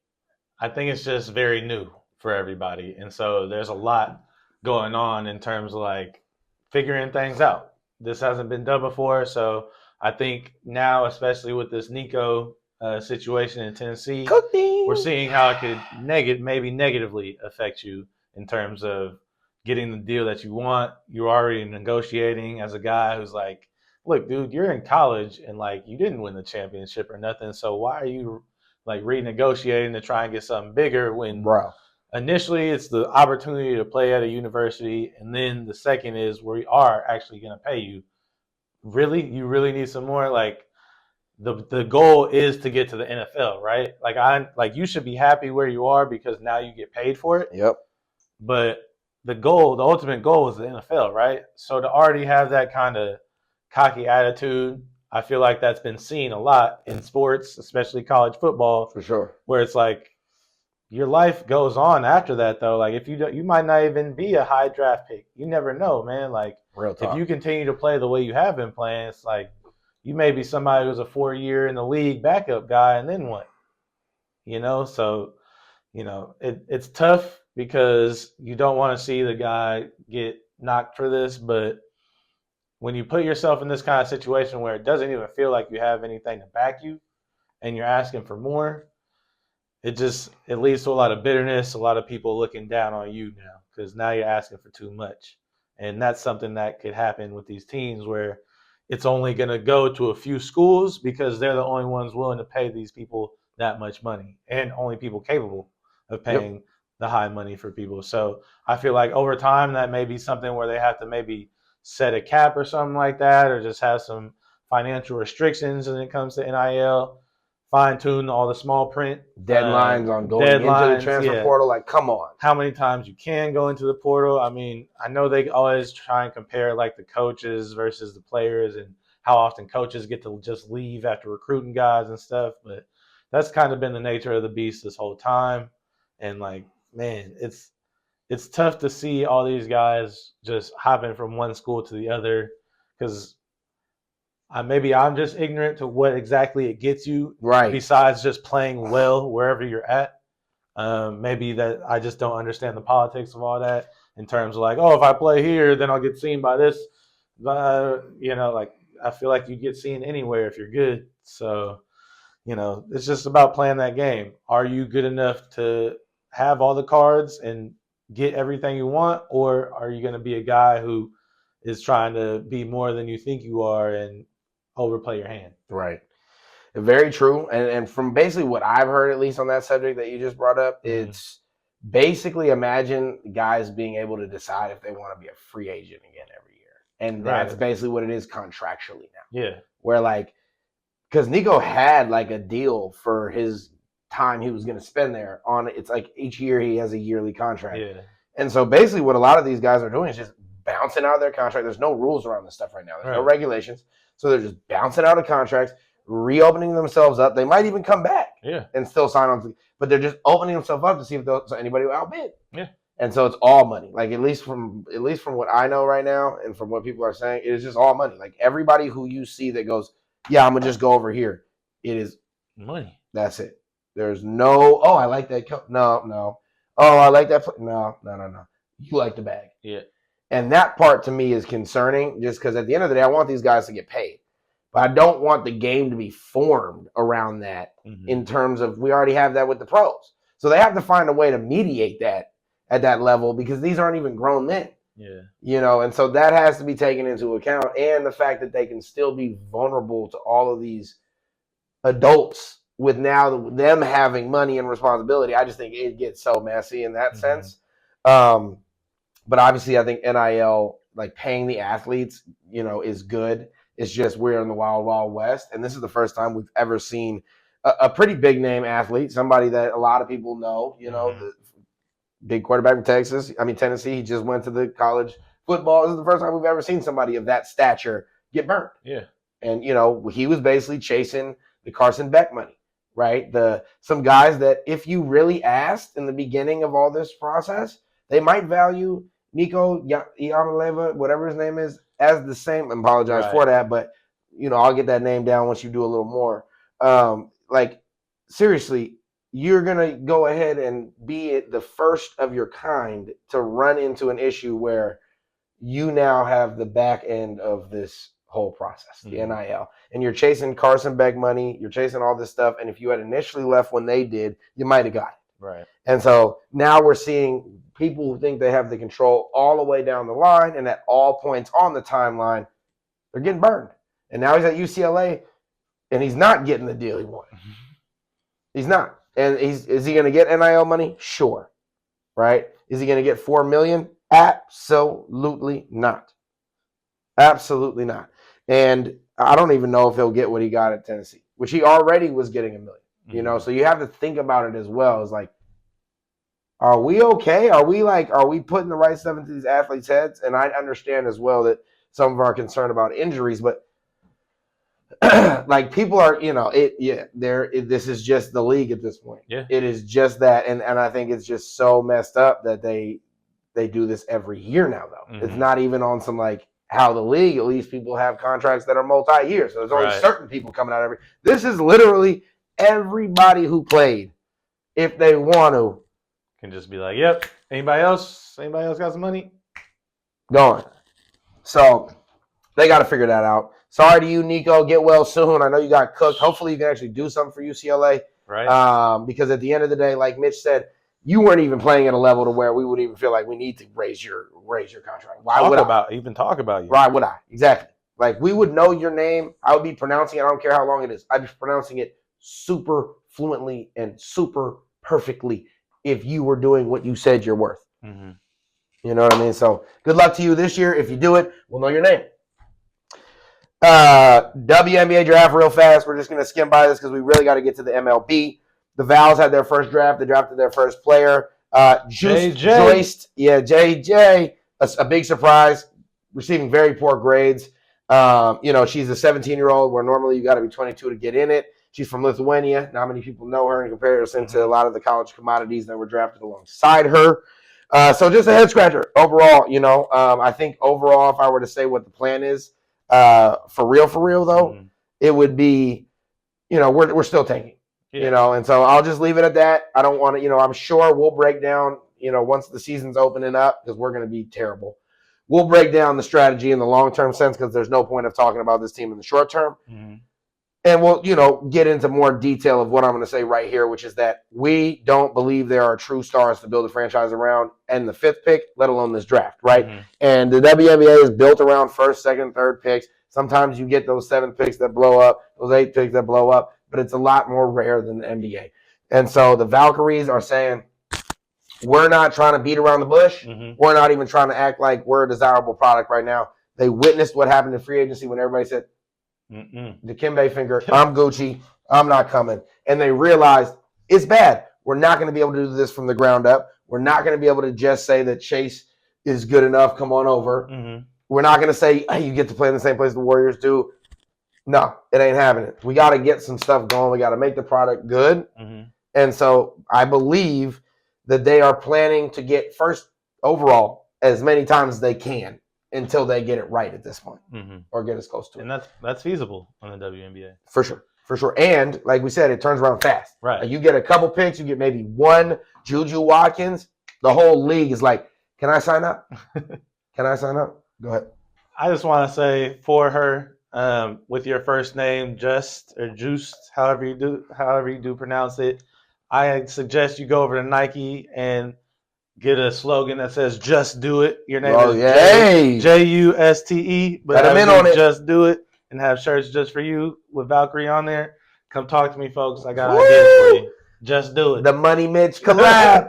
I think it's just very new for everybody. And so there's a lot going on in terms of like figuring things out. This hasn't been done before. So I think now, especially with this Nico situation in Tennessee, we're seeing how it could maybe negatively affect you in terms of getting the deal that you want. You're already negotiating as a guy who's like, look, dude, you're in college and like you didn't win the championship or nothing. So why are you like renegotiating to try and get something bigger when initially it's the opportunity to play at a university, and then the second is we are actually going to pay you. Really? You really need some more? Like the goal is to get to the NFL, right? Like you should be happy where you are because now you get paid for it. Yep. But the ultimate goal is the NFL, right? So to already have that kind of cocky attitude, I feel like that's been seen a lot in sports, especially college football. For sure. Where it's like your life goes on after that, though. Like if you might not even be a high draft pick. You never know, man. Like real talk. If you continue to play the way you have been playing, it's like you may be somebody who's a 4-year in the league backup guy, and then what? You know, so you know it's tough because you don't want to see the guy get knocked for this, but when you put yourself in this kind of situation where it doesn't even feel like you have anything to back you and you're asking for more, it leads to a lot of bitterness, a lot of people looking down on you now because now you're asking for too much. And that's something that could happen with these teams where it's only going to go to a few schools because they're the only ones willing to pay these people that much money and only people capable of paying the high money for people. So I feel like over time that may be something where they have to maybe set a cap or something like that, or just have some financial restrictions when it comes to NIL. Fine tune all the small print Deadlines on going into the transfer portal. Like, come on. How many times you can go into the portal? I mean, I know they always try and compare like the coaches versus the players and how often coaches get to just leave after recruiting guys and stuff. But that's kind of been the nature of the beast this whole time. And like, man, it's tough to see all these guys just hopping from one school to the other because maybe I'm just ignorant to what exactly it gets you, right? Besides just playing well wherever you're at. Maybe that I just don't understand the politics of all that in terms of like, oh, if I play here, then I'll get seen by this. Like I feel like you get seen anywhere if you're good. So, it's just about playing that game. Are you good enough to have all the cards and get everything you want, or are you going to be a guy who is trying to be more than you think you are and overplay your hand? Right. Very true. And from basically what I've heard, at least on that subject that you just brought up, it's basically imagine guys being able to decide if they want to be a free agent again every year. And that's basically what it is contractually now. Yeah. Where like, because Nico had like a deal for his time he was going to spend there on, it's like each year he has a yearly contract. Yeah. And so basically what a lot of these guys are doing is just bouncing out of their contract. There's no rules around this stuff right now. There's no regulations. So they're just bouncing out of contracts, reopening themselves up. They might even come back and still sign on. But they're just opening themselves up to see if anybody will outbid. Yeah. And so it's all money. Like at least from what I know right now and from what people are saying, it is just all money. Like everybody who you see that goes, yeah, I'm going to just go over here. It is money. That's it. There's no, oh, I like that. No. Oh, I like that. No. You like the bag. Yeah. And that part to me is concerning just because at the end of the day, I want these guys to get paid. But I don't want the game to be formed around that in terms of we already have that with the pros. So they have to find a way to mediate that at that level because these aren't even grown men. Yeah. And so that has to be taken into account. And the fact that they can still be vulnerable to all of these adults with now them having money and responsibility. I just think it gets so messy in that sense. But obviously I think NIL, like paying the athletes, is good. It's just we're in the wild, wild west. And this is the first time we've ever seen a pretty big name athlete, somebody that a lot of people know, the big quarterback from Tennessee. He just went to the college football. This is the first time we've ever seen somebody of that stature get burned. Yeah. And, he was basically chasing the Carson Beck money, right? Some guys that if you really asked in the beginning of all this process, they might value Nico Yamaleva, whatever his name is, as the same. I apologize for that, but, I'll get that name down once you do a little more. Seriously, you're going to go ahead and be the first of your kind to run into an issue where you now have the back end of this whole process, the NIL. And you're chasing Carson Beck money, you're chasing all this stuff, and if you had initially left when they did, you might have got it. Right. And so now we're seeing people who think they have the control all the way down the line, and at all points on the timeline, they're getting burned. And now he's at UCLA, and he's not getting the deal he wanted. He's not. And is he going to get NIL money? Sure. Right? Is he going to get $4 million? Absolutely not. Absolutely not. And I don't even know if he'll get what he got at Tennessee, which he already was getting $1 million. So you have to think about it as well. It's like, are we okay? Are we putting the right stuff into these athletes' heads? And I understand as well that some of our concern about injuries, but like people are, this is just the league at this point. Yeah. It is just that. And I think it's just so messed up that they do this every year now, though. It's not even on some like how the league, at least people have contracts that are multi-year. So there's only certain people coming out this is literally everybody who played, if they want to, can just be like, yep, anybody else got some money? Going. So they got to figure that out. Sorry to you, Nico. Get well soon. I know you got cooked. Hopefully you can actually do something for UCLA. Right. Because at the end of the day, like Mitch said, you weren't even playing at a level to where we would even feel like we need to raise your contract. Why would I? Even talk about you. Why would I? Exactly. Like we would know your name. I would be pronouncing it. I don't care how long it is. I'd be pronouncing it super fluently and super perfectly if you were doing what you said you're worth. Mm-hmm. You know what I mean? So good luck to you this year. If you do it, we'll know your name. WNBA draft real fast. We're just going to skim by this because we really got to get to the MLB. The Vols had their first draft. They drafted their first player. Justė Jocytė. Yeah, JJ. A big surprise. Receiving very poor grades. She's a 17-year-old where normally you got to be 22 to get in it. She's from Lithuania. Not many people know her in comparison to a lot of the college commodities that were drafted alongside her. So just a head scratcher overall. I think overall, if I were to say what the plan is, for real though, it would be, we're still tanking. Yeah. And so I'll just leave it at that. I don't want to, I'm sure we'll break down, once the season's opening up, because we're going to be terrible. We'll break down the strategy in the long-term sense because there's no point of talking about this team in the short term. Mm-hmm. And we'll, get into more detail of what I'm going to say right here, which is that we don't believe there are true stars to build a franchise around and the 5th pick, let alone this draft, right? Mm-hmm. And the WNBA is built around 1st, 2nd, 3rd picks. Sometimes you get those 7th picks that blow up, those 8th picks that blow up, but it's a lot more rare than the NBA. And so the Valkyries are saying, we're not trying to beat around the bush. Mm-hmm. We're not even trying to act like we're a desirable product right now. They witnessed what happened in free agency when everybody said, the Kimbe finger, I'm Gucci, I'm not coming. And they realized it's bad. We're not going to be able to do this from the ground up. We're not going to be able to just say that Chase is good enough, come on over. Mm-hmm. We're not going to say, hey, you get to play in the same place the Warriors do. No, it ain't happening. We got to get some stuff going. We got to make the product good. Mm-hmm. And so I believe that they are planning to get first overall as many times as they can until they get it right at this point, or get as close to it. And that's feasible on the WNBA. For sure. And like we said, it turns around fast. Right. Like you get a couple picks, you get maybe one Juju Watkins, the whole league is like, can I sign up? Can I sign up? Go ahead. I just want to say for her, with your first name, Just, however you do pronounce it, I suggest you go over to Nike and get a slogan that says "Just Do It." Your name is Juste, but I'm in on it. Just Do It, and have shirts just for you with Valkyrie on there. Come talk to me, folks. I got ideas for you. Just do it. The Money Mitch collab.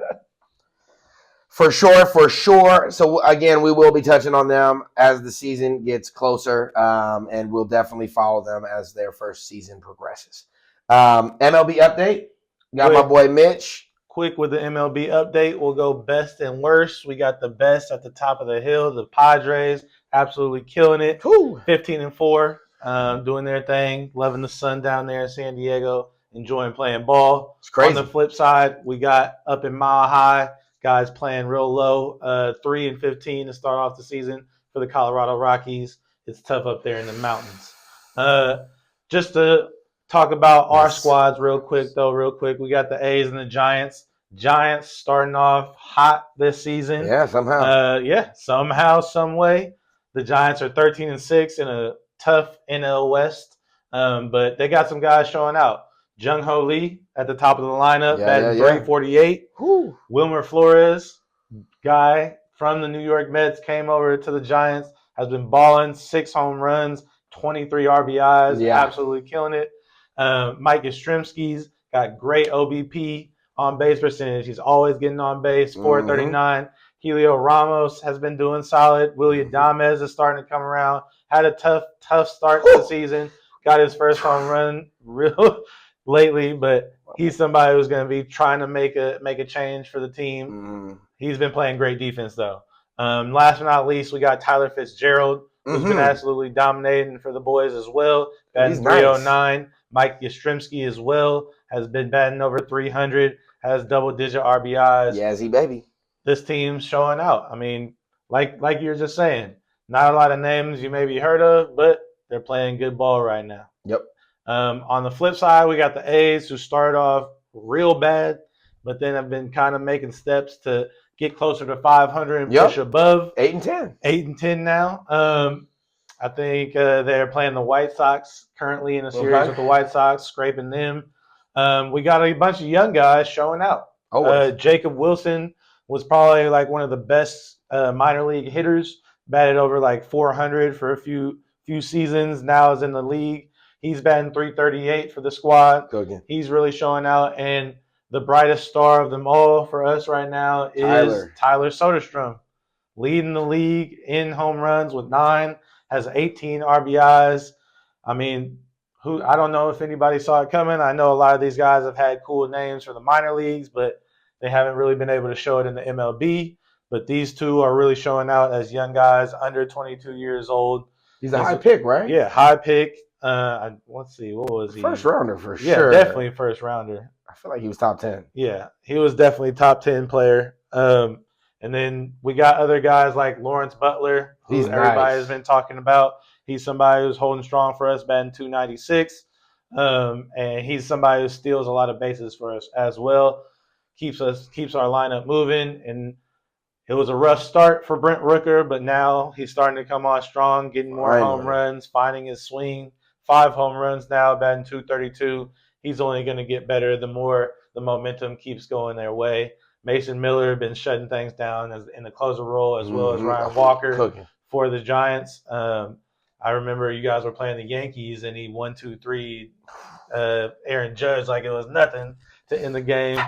For sure. So again, we will be touching on them as the season gets closer, and we'll definitely follow them as their first season progresses. MLB update. Got my boy Mitch. Quick with the MLB update, we'll go best and worst. We got the best at the top of the hill. The Padres absolutely killing it. 15-4, doing their thing. Loving the sun down there in San Diego. Enjoying playing ball. It's crazy. On the flip side, we got up in Mile High. Guys playing real low. 3-15 to start off the season for the Colorado Rockies. It's tough up there in the mountains. Just to talk about our squads real quick. We got the A's and the Giants. Giants starting off hot this season. Yeah, somehow. Somehow, some way. The Giants are 13-6 in a tough NL West. But they got some guys showing out. Jung-Ho Lee at the top of the lineup, batting 348. Wilmer Flores, guy from the New York Mets, came over to the Giants, has been balling, 6 home runs, 23 RBIs, absolutely killing it. Mike Yastrzemski's got great OBP, on base percentage. He's always getting on base, 439. Helio Ramos has been doing solid. Willie Adames is starting to come around. Had a tough start to the season. Got his first home run real lately, but he's somebody who's going to be trying to make a change for the team. He's been playing great defense, though. Last but not least, we got Tyler Fitzgerald, who's been absolutely dominating for the boys as well. Batting 309. Nice. Mike Yastrzemski as well has been batting over 300, has double-digit RBIs. Yazzie, baby. This team's showing out. I mean, like you're just saying, not a lot of names you maybe heard of, but they're playing good ball right now. Yep. On the flip side, we got the A's who started off real bad, but then have been kind of making steps to get closer to 500 and push above. 8-10. 8-10 now. I think they're playing the White Sox currently in a series with the White Sox, scraping them. We got a bunch of young guys showing out. Jacob Wilson was probably like one of the best minor league hitters, batted over like 400 for a few seasons, now is in the league. He's batting 338 for the squad. He's really showing out. And the brightest star of them all for us right now is Tyler Soderstrom, leading the league in home runs with 9, has 18 RBIs. I mean, I don't know if anybody saw it coming. I know a lot of these guys have had cool names for the minor leagues, but they haven't really been able to show it in the MLB. But these two are really showing out as young guys under 22 years old. He's a high pick, right? Yeah, high pick. Let's see, what was he? First rounder for sure. Yeah, definitely first rounder. I feel like he was top 10. Yeah, he was definitely top 10 player. And then we got other guys like Lawrence Butler, who everybody has been talking about. He's somebody who's holding strong for us, batting .296. And he's somebody who steals a lot of bases for us as well. Keeps our lineup moving. And it was a rough start for Brent Rooker, but now he's starting to come on strong, getting more home runs, finding his swing. 5 home runs now, batting .232. He's only going to get better the more the momentum keeps going their way. Mason Miller been shutting things down in the closer role, as well as Ryan Walker for the Giants. I remember you guys were playing the Yankees, and he 1-2-3 Aaron Judge like it was nothing to end the game.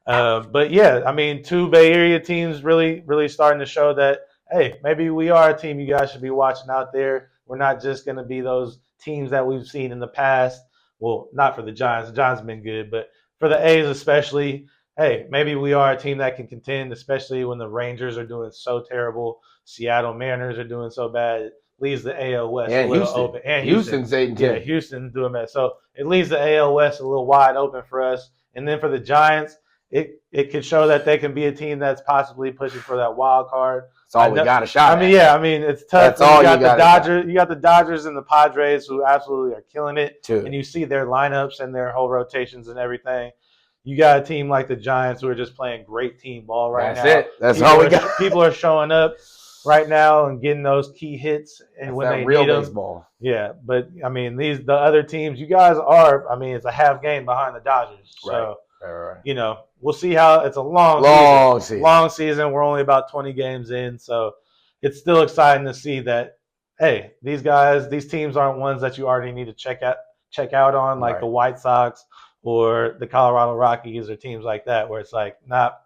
But yeah, I mean, 2 Bay Area teams really, really starting to show that, hey, maybe we are a team you guys should be watching out there. We're not just going to be those teams that we've seen in the past. Well, not for the Giants. The Giants have been good, but for the A's especially, hey, maybe we are a team that can contend, especially when the Rangers are doing so terrible. Seattle Mariners are doing so bad. It leaves the AL West a little open. And Houston's 8-10. Yeah, Houston's doing that. So it leaves the AL West a little wide open for us. And then for the Giants, it could show that they can be a team that's possibly pushing for that wild card. That's all we got a shot at. I mean, it's tough. That's all you got the Dodgers. You got the Dodgers and the Padres who absolutely are killing it. And you see their lineups and their whole rotations and everything. You got a team like the Giants who are just playing great team ball right now. That's it. That's all we got. People are showing up right now and getting those key hits and when they need them. Baseball. Yeah, but I mean, the other teams, you guys are. I mean, it's a half game behind the Dodgers. So you know, we'll see how it's a long season. We're only about 20 games in, so it's still exciting to see that. Hey, these teams aren't ones that you already need to check out on, like the White Sox or the Colorado Rockies or teams like that, where it's like not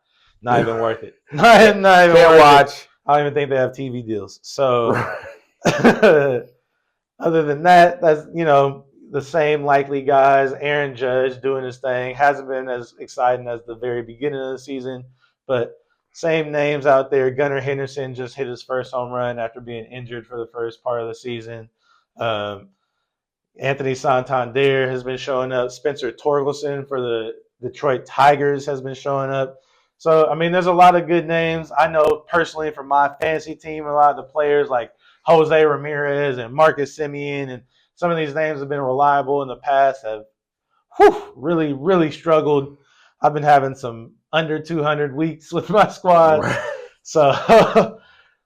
even worth it. Not even Can't watch. I don't even think they have TV deals. So other than that, that's the same likely guys. Aaron Judge doing his thing. Hasn't been as exciting as the very beginning of the season, but same names out there. Gunnar Henderson just hit his first home run after being injured for the first part of the season. Anthony Santander has been showing up. Spencer Torkelson for the Detroit Tigers has been showing up. So, I mean, there's a lot of good names. I know personally from my fantasy team, a lot of the players like Jose Ramirez and Marcus Semien, and some of these names have been reliable in the past, have really, really struggled. I've been having some under 200 weeks with my squad. So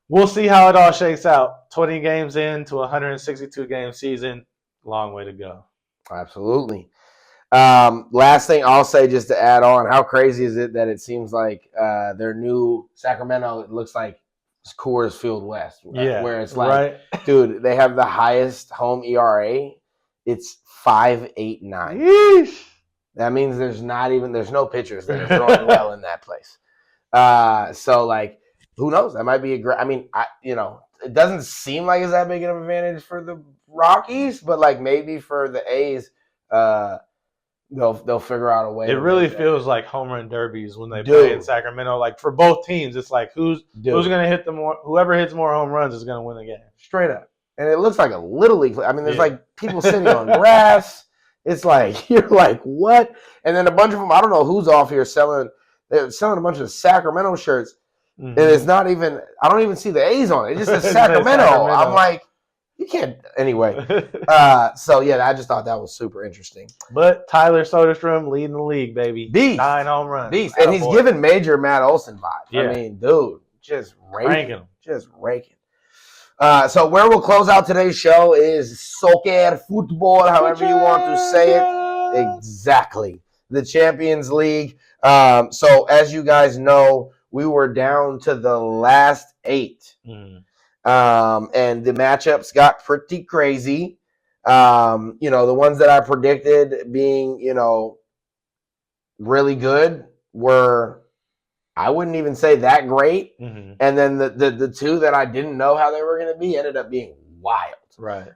we'll see how it all shakes out. 20 games into a 162-game season. Long way to go. Absolutely. Last thing I'll say, just to add on, how crazy is it that it seems like their new Sacramento, it looks like Coors Field West. Where it's like, dude, they have the highest home ERA. It's 5.89. Yeesh. That means there's no pitchers that are throwing well in that place. So, like, who knows? That might be a great. I mean, it doesn't seem like it's that big of an advantage for the Rockies, but like maybe for the A's, they'll figure out a way. It really feels like home run derbies when they play in Sacramento. Like for both teams, it's like who's going to hit the more. Whoever hits more home runs is going to win the game. Straight up. And it looks like a little league. I mean, there's like people sitting on grass. It's like you're like, what? And then a bunch of them. I don't know who's off here selling. They're selling a bunch of Sacramento shirts. Mm-hmm. And it's not even. I don't even see the A's on it. It just says Sacramento. I'm like, you can't. Anyway. So yeah, I just thought that was super interesting. But Tyler Soderstrom leading the league, baby. Beast. 9 home runs. Beast. And he's giving major Matt Olson vibes. Yeah. I mean, dude, just raking. Just raking. So where we'll close out today's show is soccer, football, however you want to say it. Exactly. The Champions League. So as you guys know, we were down to the last 8. And the matchups got pretty crazy. The ones that I predicted being, really good were, I wouldn't even say that great. Mm-hmm. And then the two that I didn't know how they were going to be ended up being wild. Right.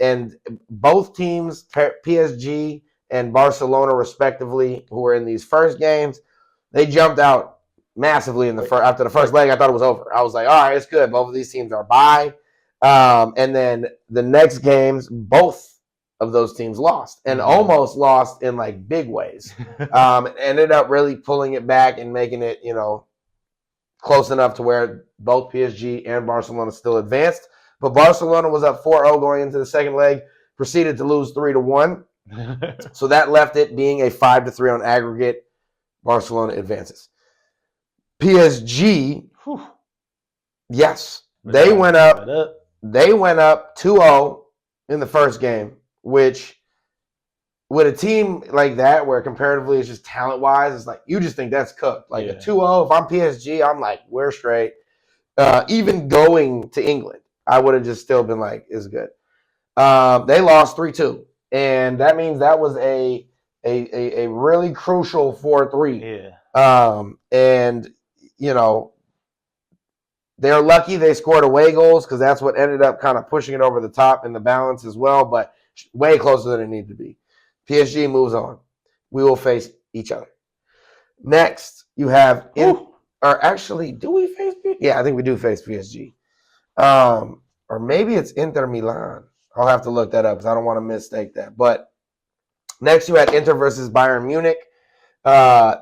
And both teams, PSG and Barcelona respectively, who were in these first games, they jumped out massively in the after the first leg. I thought it was over. I was like, all right, it's good. Both of these teams are bye. And then the next games, both of those teams lost and almost lost in like big ways. Ended up really pulling it back and making it, close enough to where both PSG and Barcelona still advanced. But Barcelona was up 4-0 going into the second leg, proceeded to lose 3-1. So that left it being a 5-3 on aggregate. Barcelona advances. PSG, yes, they went up. They went up 2-0 in the first game, which with a team like that, where comparatively it's just talent-wise, it's like you just think that's cooked. Like a 2-0, if I'm PSG, I'm like, we're straight. Even going to England, I would have just still been like, it's good. They lost 3-2, and that means that was a really crucial 4-3. Yeah. And they're lucky they scored away goals because that's what ended up kind of pushing it over the top in the balance as well, but way closer than it needed to be. PSG moves on. We will face each other. Next, you have or actually, do we face PSG? Yeah, I think we do face PSG. Or maybe it's Inter Milan. I'll have to look that up because I don't want to mistake that. But next, you had Inter versus Bayern Munich.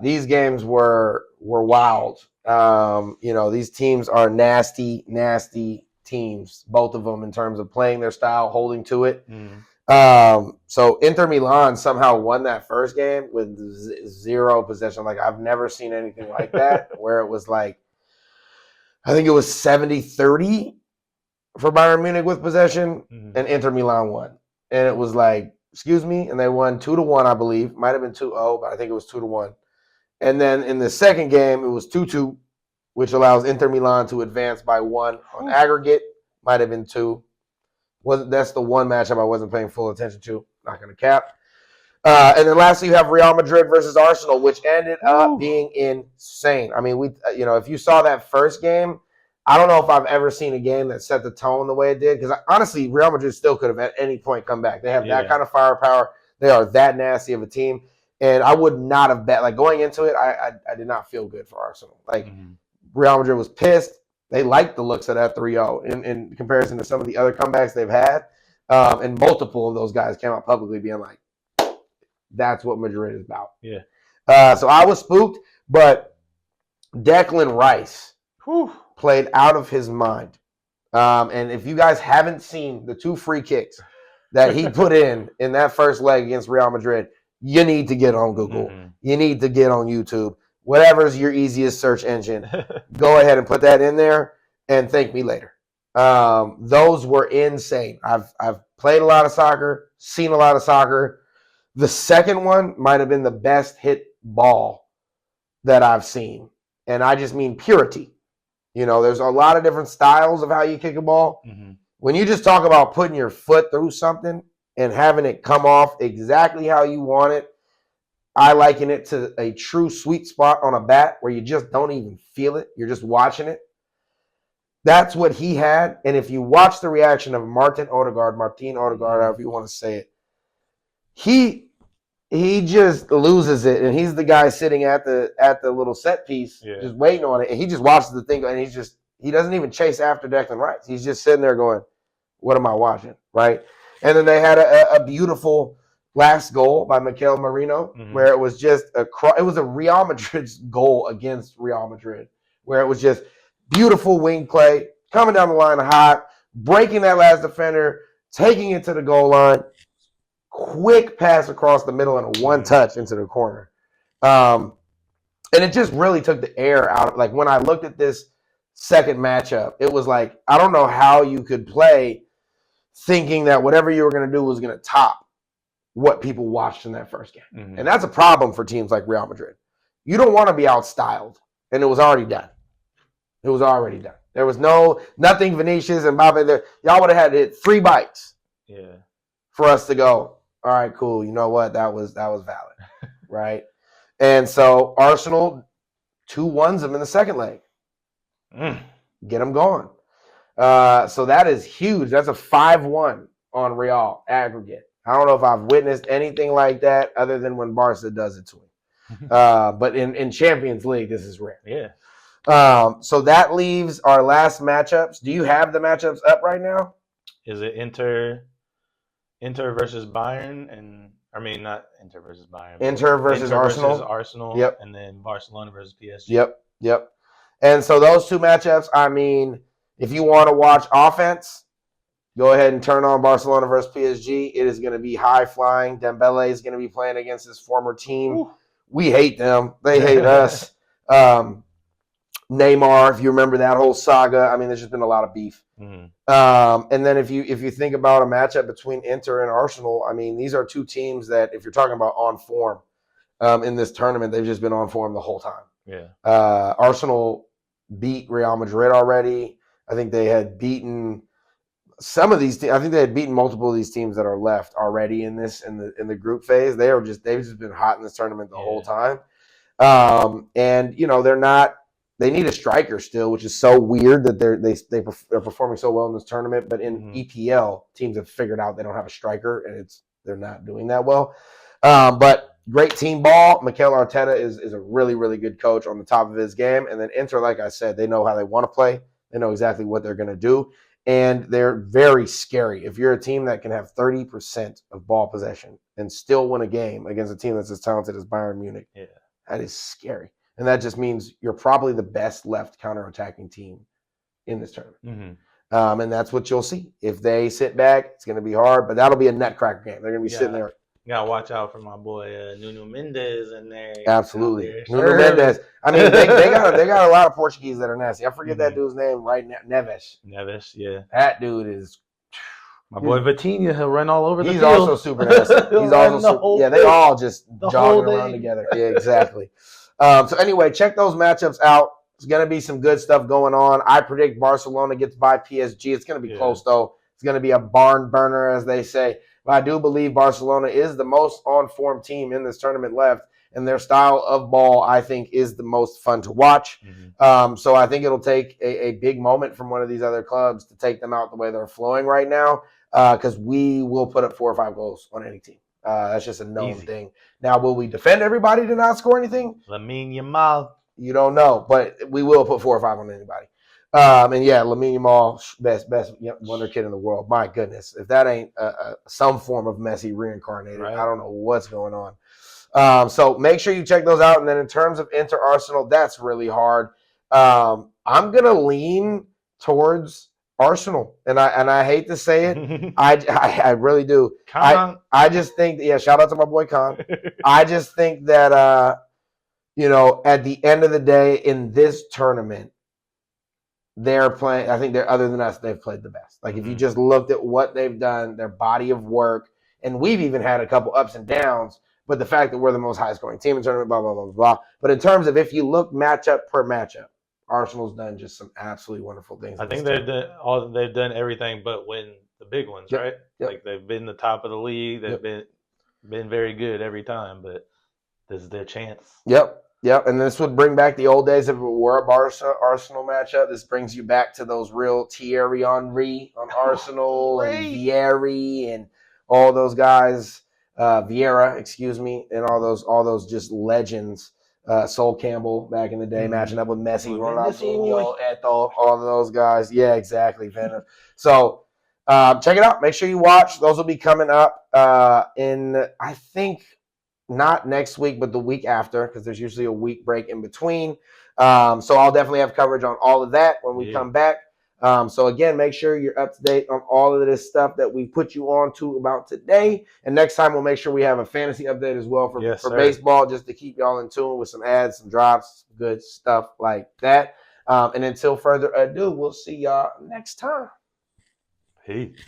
These games were wild. These teams are nasty, nasty teams, both of them in terms of playing their style, holding to it. So Inter Milan somehow won that first game with zero possession. Like I've never seen anything like that, where it was like, I think it was 70-30 for Bayern Munich with possession, and Inter Milan won. And it was like, excuse me, and they won 2-1, I believe. Might have been 2-0, but I think it was 2-1. And then in the second game, it was 2-2, which allows Inter Milan to advance by 1 on aggregate. Might have been 2. That's the one matchup I wasn't paying full attention to. Not going to cap. And then lastly, you have Real Madrid versus Arsenal, which ended up being insane. I mean, if you saw that first game, I don't know if I've ever seen a game that set the tone the way it did. Because honestly, Real Madrid still could have at any point come back. They have that kind of firepower. They are that nasty of a team. And I would not have bet. Like going into it, I did not feel good for Arsenal. Like Real Madrid was pissed. They liked the looks of that 3-0 in comparison to some of the other comebacks they've had. And multiple of those guys came out publicly being like, that's what Madrid is about. Yeah. So I was spooked, but Declan Rice played out of his mind. And if you guys haven't seen the 2 free kicks that he put in that first leg against Real Madrid, you need to get on Google. You need to get on YouTube. Whatever's your easiest search engine, go ahead and put that in there and thank me later. Those were insane. I've played a lot of soccer, seen a lot of soccer. The second one might have been the best hit ball that I've seen. And I just mean purity. There's a lot of different styles of how you kick a ball. When you just talk about putting your foot through something and having it come off exactly how you want it, I liken it to a true sweet spot on a bat where you just don't even feel it. You're just watching it. That's what he had. And if you watch the reaction of Martin Odegaard, however you want to say it, he just loses it. And he's the guy sitting at the little set piece, just waiting on it. And he just watches the thing, and he doesn't even chase after Declan Rice. He's just sitting there going, what am I watching? Right? And then they had a beautiful last goal by Mikel Merino, where it was just it was a Real Madrid's goal against Real Madrid, where it was just beautiful wing play, coming down the line hot, breaking that last defender, taking it to the goal line, quick pass across the middle and a one touch into the corner. And it just really took the air out. Like when I looked at this second matchup, it was like, I don't know how you could play thinking that whatever you were going to do was going to top what people watched in that first game. And that's a problem for teams like Real Madrid. You don't want to be outstyled, and it was already done. It was already done. There was nothing Vinicius and Mbappe there. Y'all would have had to hit 3 bites for us to go, all right, cool. You know what? That was valid, right? And so Arsenal 2-1s them in the second leg. Get them going. So that is huge. That's a 5-1 on Real aggregate. I don't know if I've witnessed anything like that other than when Barca does it to him. But in Champions League, this is rare. Yeah. So that leaves our last matchups. Do you have the matchups up right now? Is it Inter versus Bayern not Inter versus Bayern. Inter versus Arsenal. Versus Arsenal. Yep. And then Barcelona versus PSG. Yep. And so those two matchups, I mean, if you want to watch offense, go ahead and turn on Barcelona versus PSG. It is going to be high flying. Dembele is going to be playing against his former team. Ooh. We hate them. They hate us. Neymar, if you remember that whole saga, I mean, there's just been a lot of beef. And then if you think about a matchup between Inter and Arsenal, I mean, these are two teams that, if you're talking about on form in this tournament, they've just been on form the whole time. Yeah. Arsenal beat Real Madrid already. I think they had beaten some of these teams. I think they had beaten multiple of these teams that are left already in the group phase. They've just been hot in this tournament the whole time. And you know, they need a striker still, which is so weird that they're performing so well in this tournament. But in EPL, teams have figured out they don't have a striker, and they're not doing that well. But great team ball. Mikel Arteta is a really, really good coach on the top of his game. And then Inter, like I said, they know how they want to play. They know exactly what they're going to do. And they're very scary. If you're a team that can have 30% of ball possession and still win a game against a team that's as talented as Bayern Munich, that is scary. And that just means you're probably the best left counterattacking team in this tournament. And that's what you'll see. If they sit back, it's going to be hard, but that'll be a nutcracker game. They're going to be sitting there. You got to watch out for my boy Nuno Mendes in there. Absolutely. Nuno Mendes. I mean, they got a lot of Portuguese that are nasty. I forget that dude's name right now. Neves, yeah. That dude is... My boy Vitinha, he'll run all over the field. He's also super nasty. He's also they all just jogging around together. Yeah, exactly. So anyway, check those matchups out. There's going to be some good stuff going on. I predict Barcelona gets by PSG. It's going to be close, though. It's going to be a barn burner, as they say. But I do believe Barcelona is the most on-form team in this tournament left, and their style of ball, I think, is the most fun to watch. So I think it'll take a big moment from one of these other clubs to take them out the way they're flowing right now, because we will put up 4 or 5 goals on any team. That's just a known thing. Now, will we defend everybody to not score anything? Lamine Yamal. You don't know, but we will put 4 or 5 on anybody. And yeah, Lamine Yamal, best wonder kid in the world. My goodness, if that ain't some form of Messi reincarnated, right. I don't know what's going on. So make sure you check those out. And then in terms of Inter Arsenal, that's really hard. I'm gonna lean towards Arsenal, and I hate to say it, I really do. I just think shout out to my boy Khan. I just think that at the end of the day in this tournament, they're playing. I think they're, other than us, they've played the best. Like if you just looked at what they've done, their body of work, and we've even had a couple ups and downs. But the fact that we're the most high scoring team in the tournament, blah blah blah blah. But in terms of if you look matchup per matchup, Arsenal's done just some absolutely wonderful things. I think they've done everything but win the big ones, right? Like they've been the top of the league. They've been very good every time, but this is their chance. Yep, and this would bring back the old days if it were a Barca-Arsenal matchup. This brings you back to those real Thierry Henry on Arsenal and Vieri and all those guys, Vieira, excuse me, and all those just legends. Sol Campbell back in the day, matching up with Messi, Ronaldinho, Eto'o, all of those guys. Yeah, exactly, Venom. So check it out. Make sure you watch. Those will be coming up in, I think, not next week, but the week after, because there's usually a week break in between. So I'll definitely have coverage on all of that when we come back. So again, make sure you're up to date on all of this stuff that we put you on to about today. And next time we'll make sure we have a fantasy update as well for baseball, just to keep y'all in tune with some ads, some drops, good stuff like that. And until further ado, we'll see y'all next time. Peace.